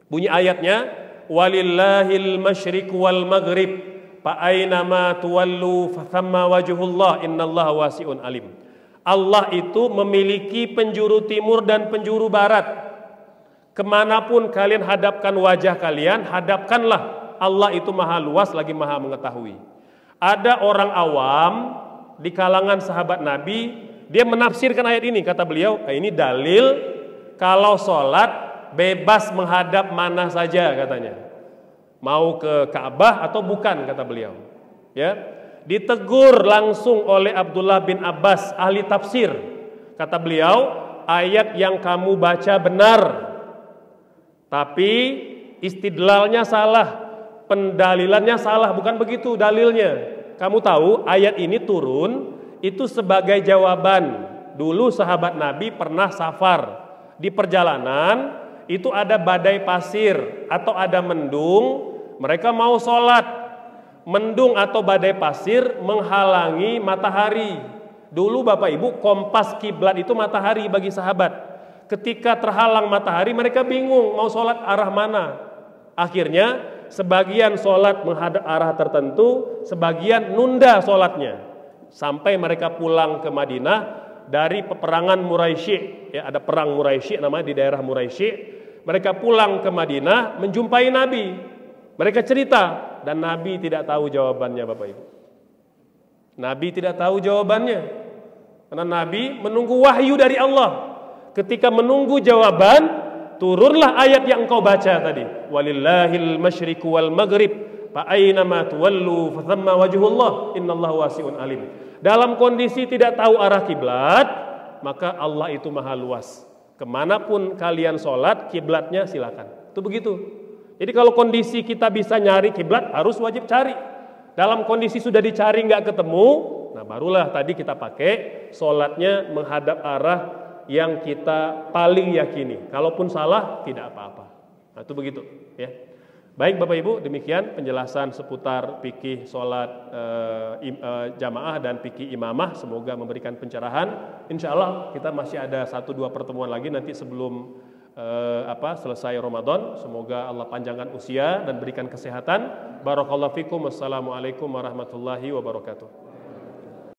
Bunyi ayatnya, walillahil masyriq wal maghrib, fa aina ma tuwallu fa thamma wajhullah innallaha wasi'un alim. Allah itu memiliki penjuru timur dan penjuru barat. Kemanapun kalian hadapkan wajah kalian, hadapkanlah. Allah itu maha luas lagi maha mengetahui. Ada orang awam di kalangan sahabat Nabi, dia menafsirkan ayat ini, kata beliau, ini dalil kalau sholat bebas menghadap mana saja katanya. Mau ke Ka'bah atau bukan, kata beliau. Ya, ditegur langsung oleh Abdullah bin Abbas, ahli tafsir. Kata beliau, ayat yang kamu baca benar, tapi istidlalnya salah, pendalilannya salah, bukan begitu dalilnya. Kamu tahu ayat ini turun itu sebagai jawaban. Dulu sahabat Nabi pernah safar. Di perjalanan itu ada badai pasir atau ada mendung, mereka mau sholat. Mendung atau badai pasir menghalangi matahari. Dulu Bapak Ibu, kompas kiblat itu matahari bagi sahabat. Ketika terhalang matahari, mereka bingung mau sholat arah mana. Akhirnya sebagian sholat menghadap arah tertentu, sebagian nunda sholatnya. Sampai mereka pulang ke Madinah dari peperangan Muraisy', ya, ada perang Muraisy' namanya di daerah Muraisy'. Mereka pulang ke Madinah menjumpai Nabi. Mereka cerita dan Nabi tidak tahu jawabannya Bapak Ibu. Nabi tidak tahu jawabannya. Karena Nabi menunggu wahyu dari Allah. Ketika menunggu jawaban, turunlah ayat yang engkau baca tadi. Walillahil masyriq wal maghrib, fa aina ma tuwallu fa thamma wajhullah innallaha wasi'un alim. Dalam kondisi tidak tahu arah kiblat, maka Allah itu maha luas. Kemanapun kalian sholat, kiblatnya silakan. Itu begitu. Jadi kalau kondisi kita bisa nyari kiblat, harus wajib cari. Dalam kondisi sudah dicari nggak ketemu, nah barulah tadi kita pakai sholatnya menghadap arah yang kita paling yakini. Kalaupun salah, tidak apa-apa. Nah itu begitu. Ya. Baik Bapak Ibu, demikian penjelasan seputar fikih sholat jamaah dan fikih imamah. Semoga memberikan pencerahan. Insya Allah kita masih ada 1-2 pertemuan lagi nanti sebelum selesai Ramadan. Semoga Allah panjangkan usia dan berikan kesehatan. Barakallahu fikum. Wassalamualaikum warahmatullahi wabarakatuh.